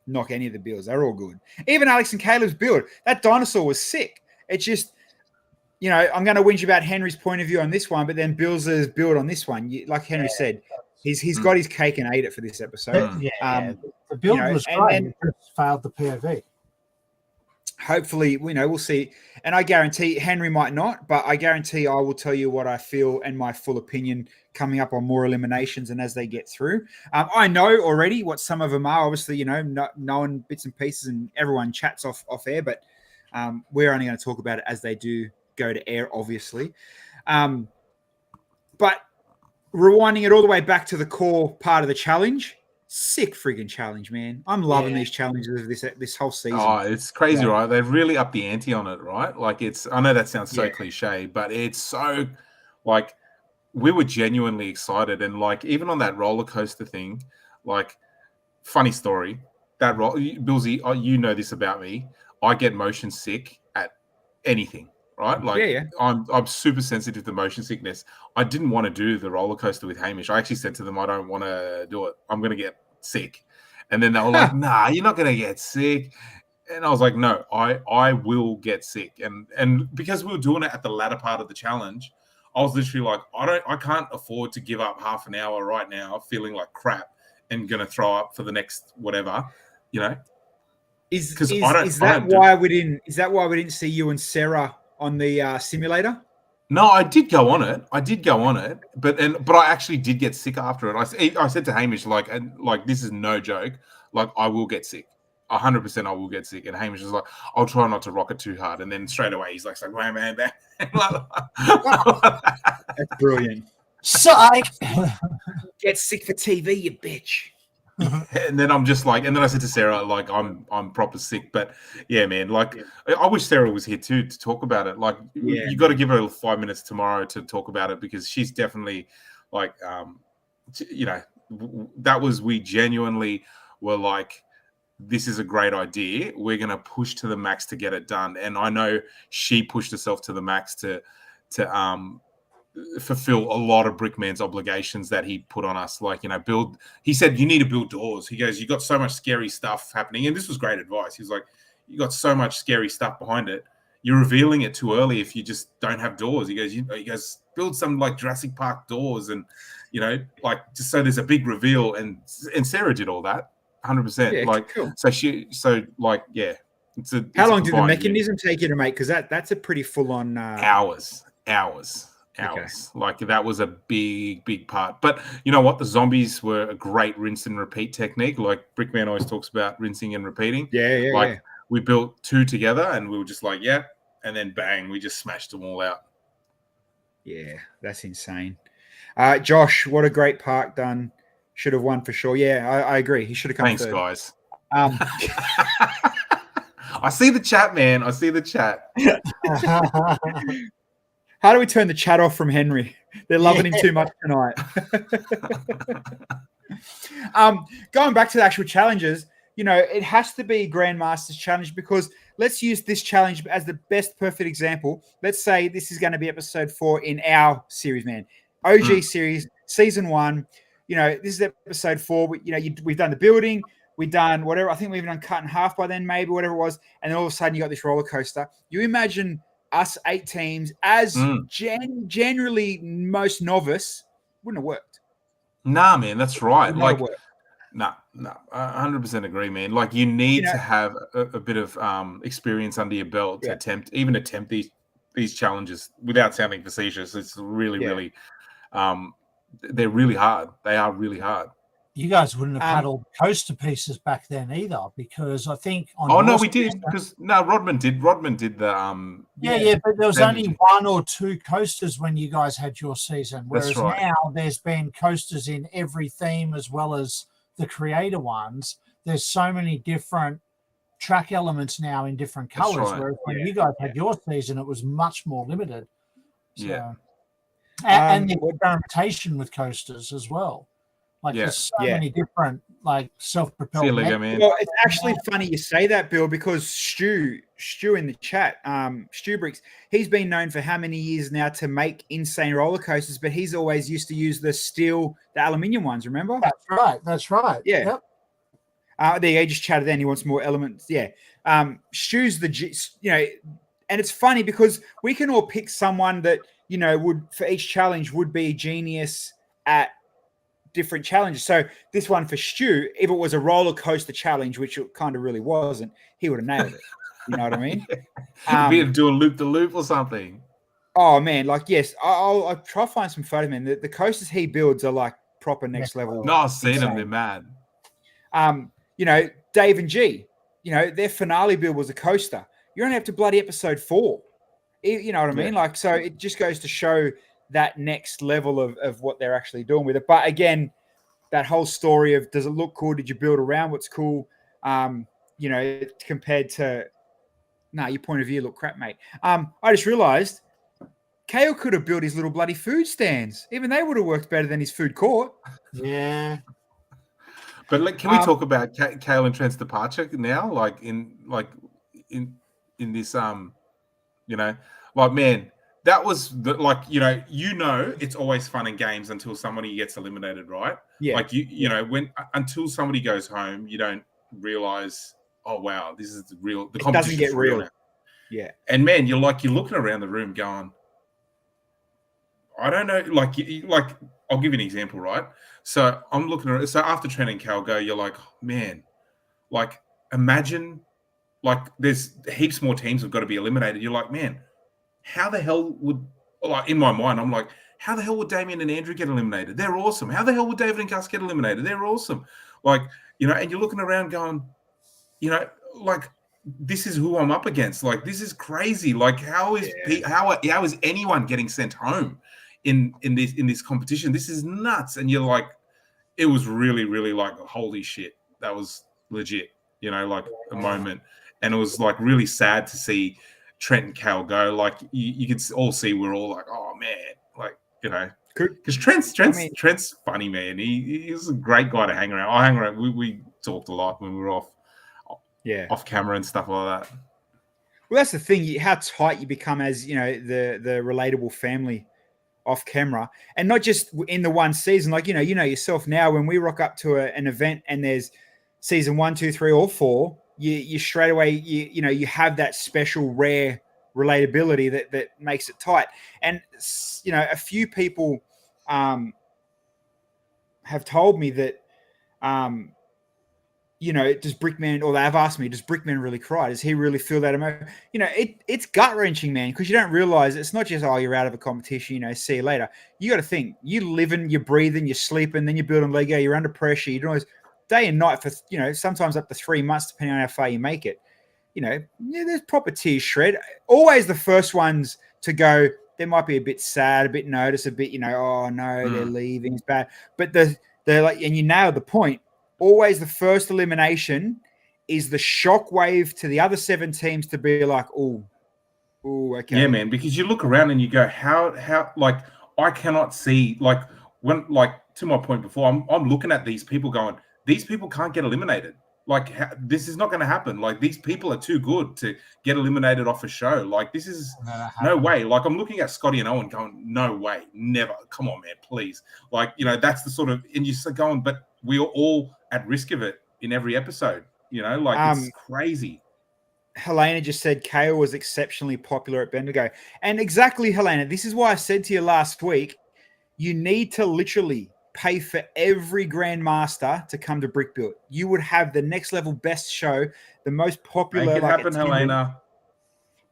A: knock any of the builds. They're all good. Even Alex and Caleb's build, that dinosaur was sick. It's just, you know, I'm going to whinge about Henry's point of view on this one, but then Bill's build on this one, like Henry said, he's got his cake and ate it for this episode.
C: The build was great. It just failed the POV.
A: Hopefully, we'll see. And I guarantee Henry might not, but I guarantee I will tell you what I feel and my full opinion coming up on more eliminations and as they get through. I know already what some of them are, obviously, you know, knowing bits and pieces, and everyone chats off air, but we're only going to talk about it as they do go to air, obviously. But rewinding it all the way back to the core part of the challenge, sick friggin' challenge, man. I'm loving these challenges of this whole season.
B: Oh, it's crazy, right? They've really upped the ante on it, right? Like I know that sounds so cliche, but it's so, like, we were genuinely excited. And like, even on that roller coaster thing, like, funny story, Bilsy, you know this about me. I get motion sick at anything. Right, like I'm super sensitive to motion sickness. I didn't want to do the roller coaster with Hamish. I actually said to them, I don't want to do it. I'm going to get sick. And then they were like, nah, you're not going to get sick. And I was like, no, I will get sick. And because we were doing it at the latter part of the challenge, I was literally like, I can't afford to give up half an hour right now, feeling like crap and going to throw up for the next whatever, you know.
A: Is that why we didn't see you and Sarah on the simulator?
B: No, I did go on it. But I actually did get sick after it. I said to Hamish, like, this is no joke. Like, I will get sick. 100% I will get sick. And Hamish was like, I'll try not to rock it too hard. And then straight away, he's like, wham, bam, bam.
A: That's brilliant.
C: Psych!
A: Get sick for TV, you bitch.
B: And then I'm just like, and then I said to Sarah, like, I'm proper sick. But yeah, man, like, I wish Sarah was here too to talk about it. Like, you got to give her 5 minutes tomorrow to talk about it, because she's definitely like, you know, we genuinely were like, this is a great idea. We're going to push to the max to get it done. And I know she pushed herself to the max to fulfill a lot of Brickman's obligations that he put on us. Like, you know, he said, you need to build doors. He goes, you got so much scary stuff happening. And this was great advice. He's like, you got so much scary stuff behind it. You're revealing it too early if you just don't have doors. He goes, build some like Jurassic Park doors, and, you know, like, just so there's a big reveal. And Sarah did all that 100%.
A: Yeah,
B: like, cool.
A: How long did the mechanism take you to make? Because that's a pretty full on
B: hours. Okay. Like, that was a big part. But you know what? The zombies were a great rinse and repeat technique. Like, Brickman always talks about rinsing and repeating.
A: Yeah.
B: We built two together, and we were just like, yeah, and then bang, we just smashed them all out.
A: Yeah, that's insane. Josh, what a great park done. Should have won for sure. Yeah, I agree. He should have come
B: Thanks,
A: third.
B: guys. I see the chat, man. I see the chat.
A: How do we turn the chat off from Henry? They're loving him too much tonight. Going back to the actual challenges, it has to be Grandmaster's challenge, because let's use this challenge as the best perfect example. Let's say this is going to be episode 4 in our series, man. OG series, season 1. This is episode 4. We've done the building. We've done whatever. I think we've done cut in half by then, maybe, whatever it was. And then all of a sudden you got this roller coaster. You imagine us 8 teams as generally most novice, wouldn't have worked.
B: Nah, man, that's right.
A: Like,
B: no, 100% agree, man. Like, you need to have a bit of experience under your belt to attempt these challenges without sounding facetious. It's really, they're really hard. They are really hard.
C: You guys wouldn't have paddled coaster pieces back then either, because I think
B: we did, because Rodman did the
C: but there was only 1 or 2 coasters when you guys had your season, whereas now there's been coasters in every theme as well as the creator ones. There's so many different track elements now in different colors, whereas when you guys had your season, it was much more limited. So, and the experimentation with coasters as well. There's so many different self-propelled.
A: Well, it's actually funny you say that, Bill, because Stu in the chat, Stu Bricks, he's been known for how many years now to make insane roller coasters, but he's always used to use the aluminium ones. Remember?
C: That's right.
A: Yeah. Yep. He just chatted then. He wants more elements. Yeah. Stu's and it's funny because we can all pick someone that would for each challenge would be a genius at different challenges. So this one for Stu, if it was a roller coaster challenge, which it kind of really wasn't, he would have nailed it. You know what I mean?
B: We'd do a loop-the-loop or something.
A: Oh man, yes, I'll try to find some photos, man. The coasters he builds are like proper next level.
B: No, I've seen them. They're mad.
A: Dave and G, their finale build was a coaster. You only have to bloody episode 4. You know what I mean? So it just goes to show that next level of what they're actually doing with it. But again, that whole story of, does it look cool? Did you build around what's cool? Compared to, your point of view look crap, mate. I just realized Kale could have built his little bloody food stands. Even they would have worked better than his food court.
C: Yeah.
B: But can we talk about Kale and Trent's departure now? In this, man, that was it's always fun and games until somebody gets eliminated, right?
A: Yeah.
B: Until somebody goes home, you don't realize, oh wow, this is real. The
A: competition doesn't get real.
B: Now.
A: Yeah.
B: And man, you're looking around the room going, I don't know. I'll give you an example, right? So I'm looking around. So after Trent and Cal go, you're like, man, imagine, there's heaps more teams have got to be eliminated. You're like, man, how the hell would, in my mind, I'm like, how the hell would Damien and Andrew get eliminated? They're awesome. How the hell would David and Gus get eliminated? They're awesome. And you're looking around going, this is who I'm up against. This is crazy. How is anyone getting sent home in this competition? This is nuts. And you're like, it was really, really holy shit. That was legit, a moment. And it was really sad to see Trent and Cal go. You could all see we're all like, oh man, because Trent's funny, man. He's a great guy to hang around. I hang around. We talked a lot when we were off camera and stuff like that.
A: Well, that's the thing. How tight you become as the relatable family off camera, and not just in the one season. Yourself now. When we rock up to an event and there's season 1, 2, 3, or 4. You straight away you have that special rare relatability that makes it tight. And a few people have told me that does Brickman, or they've asked me, does Brickman really cry? Does he really feel that emotion? It's gut wrenching, man, because you don't realize it's not just, you're out of a competition, see you later. You got to think, you living, you're breathing, you're sleeping, then you're building Lego, you're under pressure, you're always day and night for sometimes up to 3 months, depending on how far you make it. there's proper tears shred. Always the first ones to go. They might be a bit sad, a bit nervous, a bit, oh no, they're leaving. It's bad. But they're like, and you nailed the point. Always the first elimination is the shockwave to the other 7 teams to be like, oh, okay.
B: Yeah, man, because you look around and you go, how, like, I cannot see, like, when, like, to my point before, I'm looking at these people going, these people can't get eliminated. Like, this is not going to happen. Like, these people are too good to get eliminated off a show. Like, this is no way. Like, I'm looking at Scotty and Owen going, no way, never. Come on, man, please. Like, that's the sort of, and you're so going, but we're all at risk of it in every episode. Like, it's crazy.
A: Helena just said Kale was exceptionally popular at Bendigo. And exactly, Helena, this is why I said to you last week, you need to literally pay for every Grandmaster to come to Brickbuilt. You would have the next level best show, the most popular.
B: Make it happen, Helena.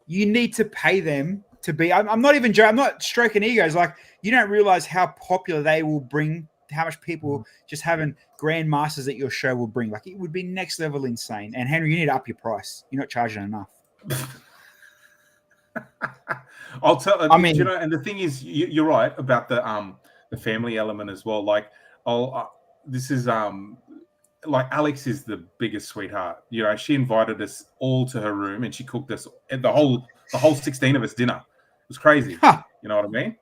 A: You need to pay them to be. I'm not even joking. I'm not stroking egos. Like, you don't realize how popular they will bring, how much people just having Grandmasters at your show will bring. Like, it would be next level insane. And Henry, you need to up your price. You're not charging enough.
B: I'll tell. I mean, and the thing is, you're right about the family element as well. Like, this is like, Alex is the biggest sweetheart. She invited us all to her room and she cooked us the whole 16 of us dinner. It was crazy.
A: Huh.
B: You know what I mean?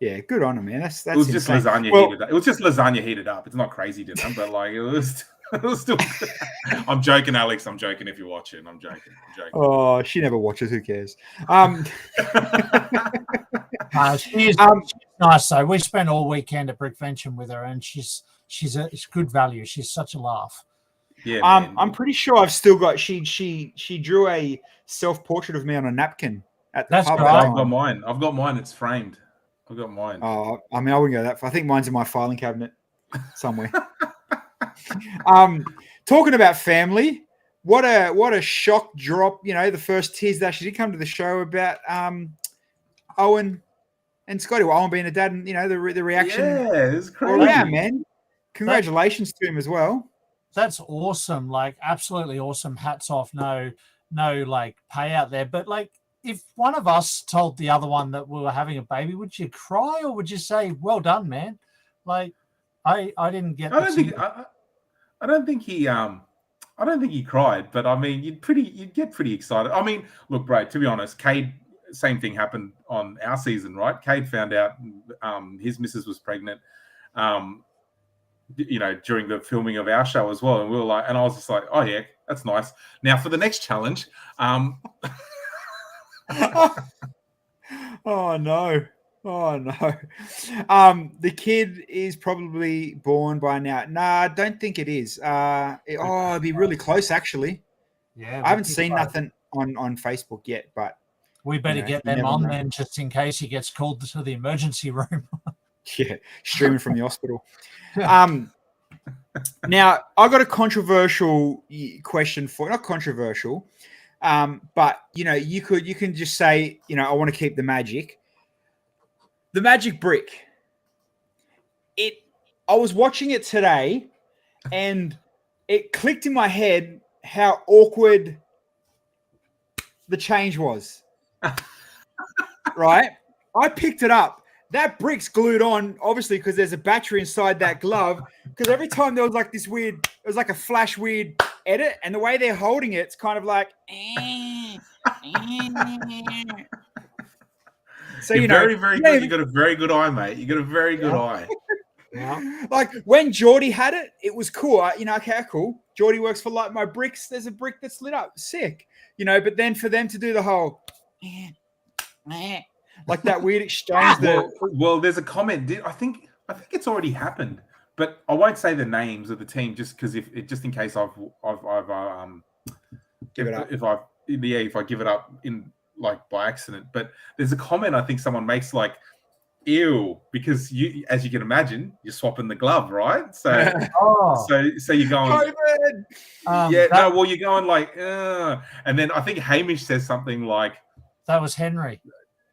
A: Yeah, good on her, man. That's
B: it was
A: insane.
B: just lasagna heated up. It was just lasagna heated up. It's not crazy dinner, but like, it was still. I'm joking, Alex. I'm joking. If you're watching, I'm joking.
A: Oh, she never watches. Who cares?
C: She's nice though. We spent all weekend at Brickvention with her, and she's good value. She's such a laugh.
B: Yeah,
A: I'm pretty sure I've still got. She drew a self-portrait of me on a napkin at the pub.
C: Right.
B: I've got mine. It's framed. I've got mine.
A: Oh, I mean, I wouldn't go that far. I think mine's in my filing cabinet somewhere. Talking about family, what a shock drop. The first tears that actually did come to the show about Owen and Scotty. Well, Owen being a dad, and the reaction.
B: Yeah, it's crazy.
A: All around, man. Congratulations to him as well.
C: That's awesome. Like, absolutely awesome. Hats off. No like payout there, but like, if one of us told the other one that we were having a baby, would you cry or would you say, well done, man? Like, I didn't get.
B: I don't think he cried, but I mean, you'd get pretty excited. I mean, look, bro, to be honest, Cade, same thing happened on our season, right? Cade found out his missus was pregnant, during the filming of our show as well. And we were like, and I was just like, oh yeah, that's nice. Now for the next challenge,
A: Oh no. The kid is probably born by now. Nah, I don't think it is. It'd be really close actually.
C: Yeah,
A: I haven't seen nothing on Facebook yet, but
C: we better get them on then, just in case he gets called to the emergency room.
A: Yeah, streaming from the hospital. Now I got a controversial question not controversial. But you can just say, I want to keep the magic. The magic brick. I was watching it today and it clicked in my head how awkward the change was. Right? I picked it up. That brick's glued on, obviously, because there's a battery inside that glove. Because every time there was like this weird, it was like a flash weird edit, and the way they're holding it, it's kind of like. So
B: you're very good. You got a very good eye, mate. You got a very good eye.
A: Yeah. Like when Geordie had it, it was cool. Okay, cool. Geordie works for Light My Bricks. There's a brick that's lit up. Sick. But then for them to do the whole. Like that weird exchange.
B: Well, there's a comment. I think it's already happened, but I won't say the names of the team just because just in case I've
A: give it up.
B: If I give it up in like by accident. But there's a comment I think someone makes like, "Ew," because as you can imagine, you're swapping the glove, right? So so you're going. You're going like, and then I think Hamish says something like,
C: "That was Henry."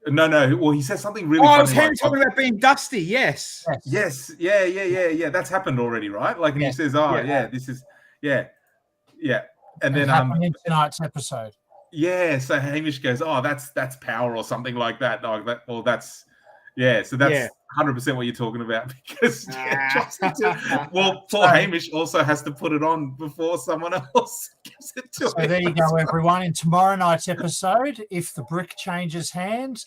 B: No. Well, he says something really funny.
A: I was Henry talking about being dusty. Yes.
B: Yes. Yeah. That's happened already, right? Like, and he says, this is, yeah. And then
C: happened in tonight's episode.
B: Yeah, so Hamish goes, "Oh, that's power or something like that." So that's 100% what you're talking about because poor Hamish also has to put it on before someone else gives it to him.
C: So there you go, everyone. In tomorrow night's episode, if the brick changes hands,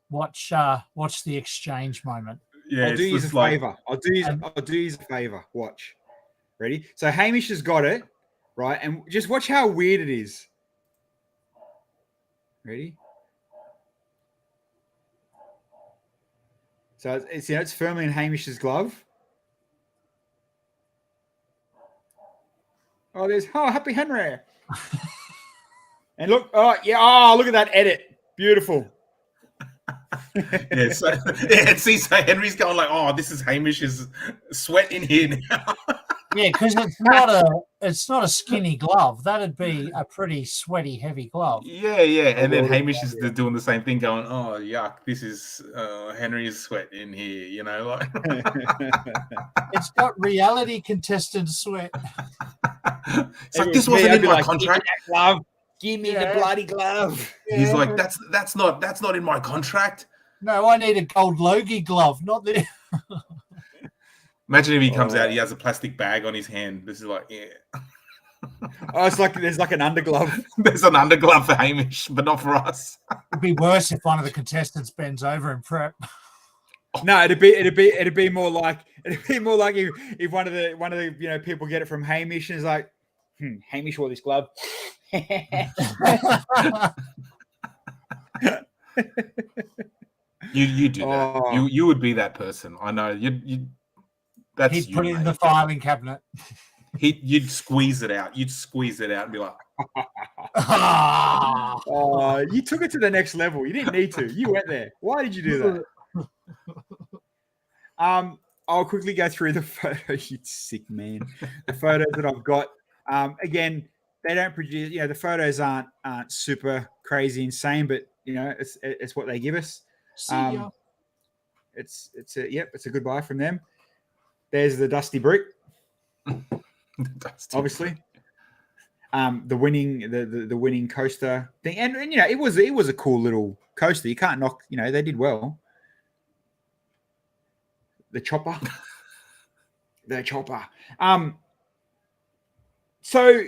C: watch the exchange moment.
A: Yeah, I'll do you a favor. I'll do you a favor. Watch. Ready? So Hamish has got it, right? And just watch how weird it is. Ready? So it's firmly in Hamish's glove. Oh, Happy Henry. And look, look at that edit. Beautiful.
B: So Henry's going like, "Oh, this is Hamish's sweat in here now."
C: Yeah, because it's not a skinny glove. That'd be a pretty sweaty, heavy glove.
B: Yeah. And then Hamish is doing the same thing, going, "Oh, yuck, this is Henry's sweat in here," like.
C: It's got reality contestant sweat.
B: It's like, this wasn't in my contract.
A: Give me the bloody glove.
B: Yeah. He's like, that's not in my contract.
C: No, I need a gold Logie glove, not the.
B: Imagine if he comes out, he has a plastic bag on his hand. This is like, yeah.
A: It's like there's like an underglove.
B: There's an underglove for Hamish, but not for us.
C: It'd be worse if one of the contestants bends over in prep.
A: No, it'd be more like if one of the people get it from Hamish and is like, Hamish wore this glove.
B: You do that. You would be that person. I know. He'd
C: put it in the filing cabinet.
B: You'd squeeze it out. You'd squeeze it out and be like,
A: you took it to the next level. You didn't need to. You went there. Why did you do that? I'll quickly go through the photos. You sick man. The photos that I've got. Again, they don't produce. The photos aren't super crazy insane, but it's what they give us.
C: See ya.
A: It's a good buy from them. There's the dusty brick. Obviously. The winning coaster thing. And it was a cool little coaster. You can't knock, they did well. The chopper. So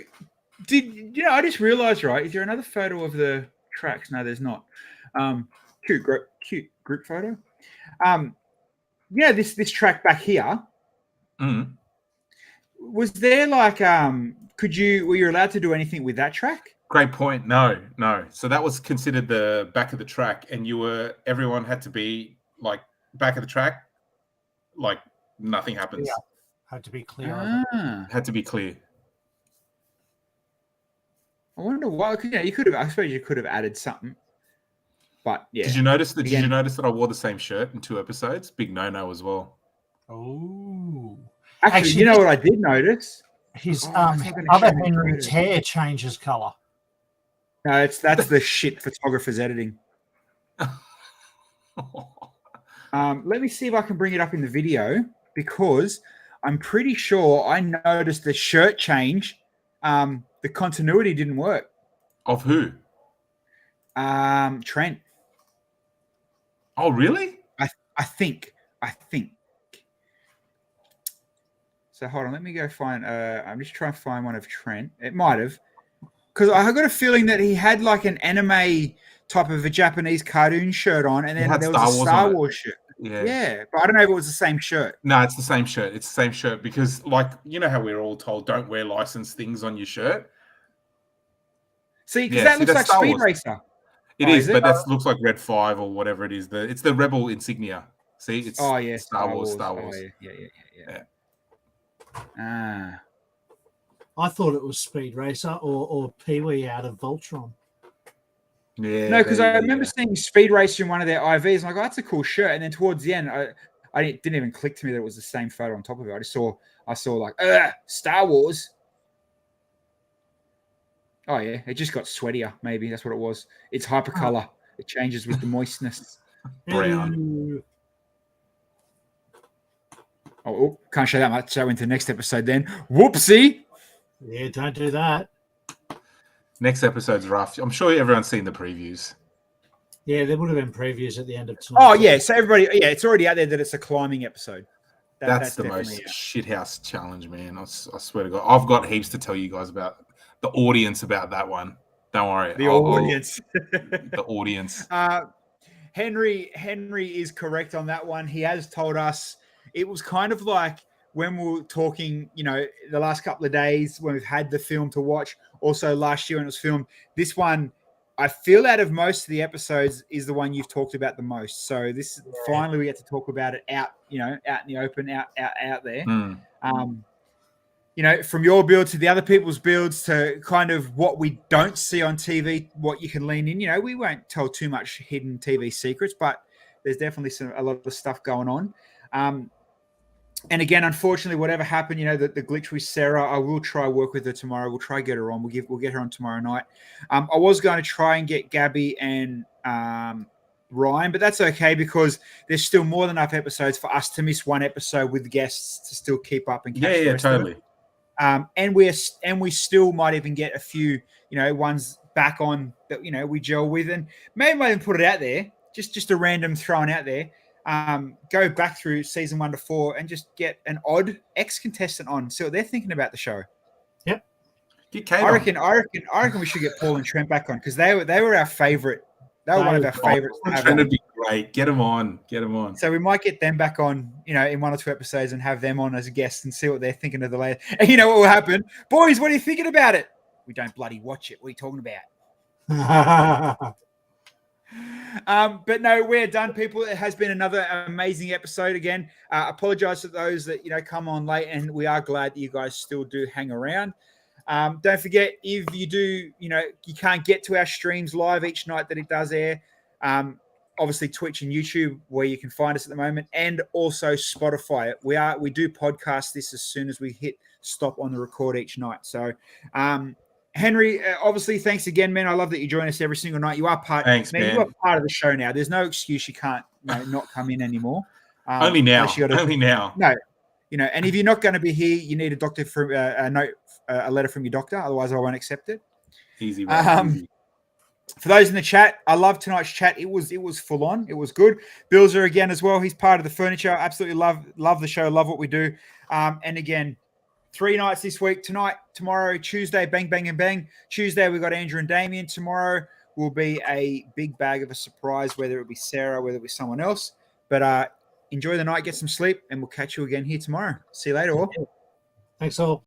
A: I just realized, right? Is there another photo of the tracks? No, there's not. Cute group photo. This track back here.
B: Mm.
A: Was there like were you allowed to do anything with that track?
B: Great point. No. So that was considered the back of the track, and everyone had to be like back of the track, like nothing happens.
C: Yeah. Had to be clear.
B: Had to be clear.
A: I wonder why. I suppose you could have added something. But yeah.
B: Did you notice that I wore the same shirt in 2 episodes? Big no as well.
C: Oh.
A: Actually, you know what I did notice?
C: His other Henry's hair changes color.
A: No, that's the shit photographer's editing. Let me see if I can bring it up in the video, because I'm pretty sure I noticed the shirt change. The continuity didn't work.
B: Of who?
A: Trent.
B: Oh, really?
A: I think. So hold on, let me go find. I'm just trying to find one of Trent. It might have, because I got a feeling that he had like an anime type of a Japanese cartoon shirt on, and then there was a Star Wars shirt. Yeah, but I don't know if it was the same shirt.
B: No, it's the same shirt. It's the same shirt because, like, how we're all told don't wear licensed things on your shirt.
A: See, because that looks like Star Speed Wars. Racer.
B: It is, but that looks like Red 5 or whatever it is. It's the Rebel insignia. See, it's Star Wars.
A: Oh, yeah.
C: I thought it was Speed Racer or Pee-wee out of Voltron.
B: Yeah.
A: No, because I remember seeing Speed Racer in one of their IVs. I'm like, oh, that's a cool shirt. And then towards the end, I didn't even click to me that it was the same photo on top of it. I saw like, Star Wars. Oh yeah, it just got sweatier. Maybe that's what it was. It's hypercolor. It changes with the moistness.
B: Brown.
A: Oh, can't show that much. So into the next episode then. Whoopsie.
C: Yeah, don't do that.
B: Next episode's rough. I'm sure everyone's seen the previews.
C: Yeah, there would have been previews at the end of tonight.
A: Oh yeah, so everybody, it's already out there that it's a climbing episode.
B: That's the most shithouse challenge, man. I swear to God, I've got heaps to tell you guys about the audience about that one. Don't worry,
A: the audience.
B: The audience.
A: Henry is correct on that one. He has told us it was kind of like when we were talking, the last couple of days when we've had the film to watch. Also last year when it was filmed, this one, I feel out of most of the episodes is the one you've talked about the most. So this finally we get to talk about it out in the open, out there. From your build to the other people's builds to kind of what we don't see on TV, what you can lean in. We won't tell too much hidden TV secrets, but there's definitely a lot of stuff going on. And again, unfortunately, whatever happened, the glitch with Sarah, I will try work with her tomorrow. We'll try get her on. We'll get her on tomorrow night. I was going to try and get Gabby and Ryan, but that's okay because there's still more than enough episodes for us to miss one episode with guests to still keep up and catch the rest
B: totally.
A: Of it. And we still might even get a few, ones back on that we gel with, and maybe might even put it out there, just a random throwing out there. Go back through season 1 to 4 and just get an odd ex-contestant on, see what they're thinking about the show.
C: Yep.
A: I reckon we should get Paul and Trent back on because they were our favorite. They were one of our favorites.
B: Trent would be great. Get them on.
A: So we might get them back on, in 1 or 2 episodes and have them on as a guest and see what they're thinking of the latest. And you know what will happen? Boys, what are you thinking about it? We don't bloody watch it. What are you talking about? But no, we're done, people. It has been another amazing episode again. Apologize to those that come on late, and we are glad that you guys still do hang around. Don't forget, if you do, you can't get to our streams live each night that it does air. Obviously Twitch and YouTube where you can find us at the moment, and also Spotify. We do podcast this as soon as we hit stop on the record each night. So Henry, obviously, thanks again, man. I love that you join us every single night. You are part.
B: Thanks, man.
A: You are part of the show now. There's no excuse you can't not come in anymore.
B: Only now. Only now.
A: No, and if you're not going to be here, you need a doctor for a letter from your doctor. Otherwise, I won't accept it.
B: Easy. Easy.
A: For those in the chat, I love tonight's chat. It was full on. It was good. Bilsy again as well. He's part of the furniture. Absolutely love the show. Love what we do. And again, 3 nights this week, tonight, tomorrow, Tuesday, bang, bang, and bang. Tuesday, we've got Andrew and Damien. Tomorrow will be a big bag of a surprise, whether it be Sarah, whether it be someone else. But enjoy the night, get some sleep, and we'll catch you again here tomorrow. See you later, all.
C: Thanks all.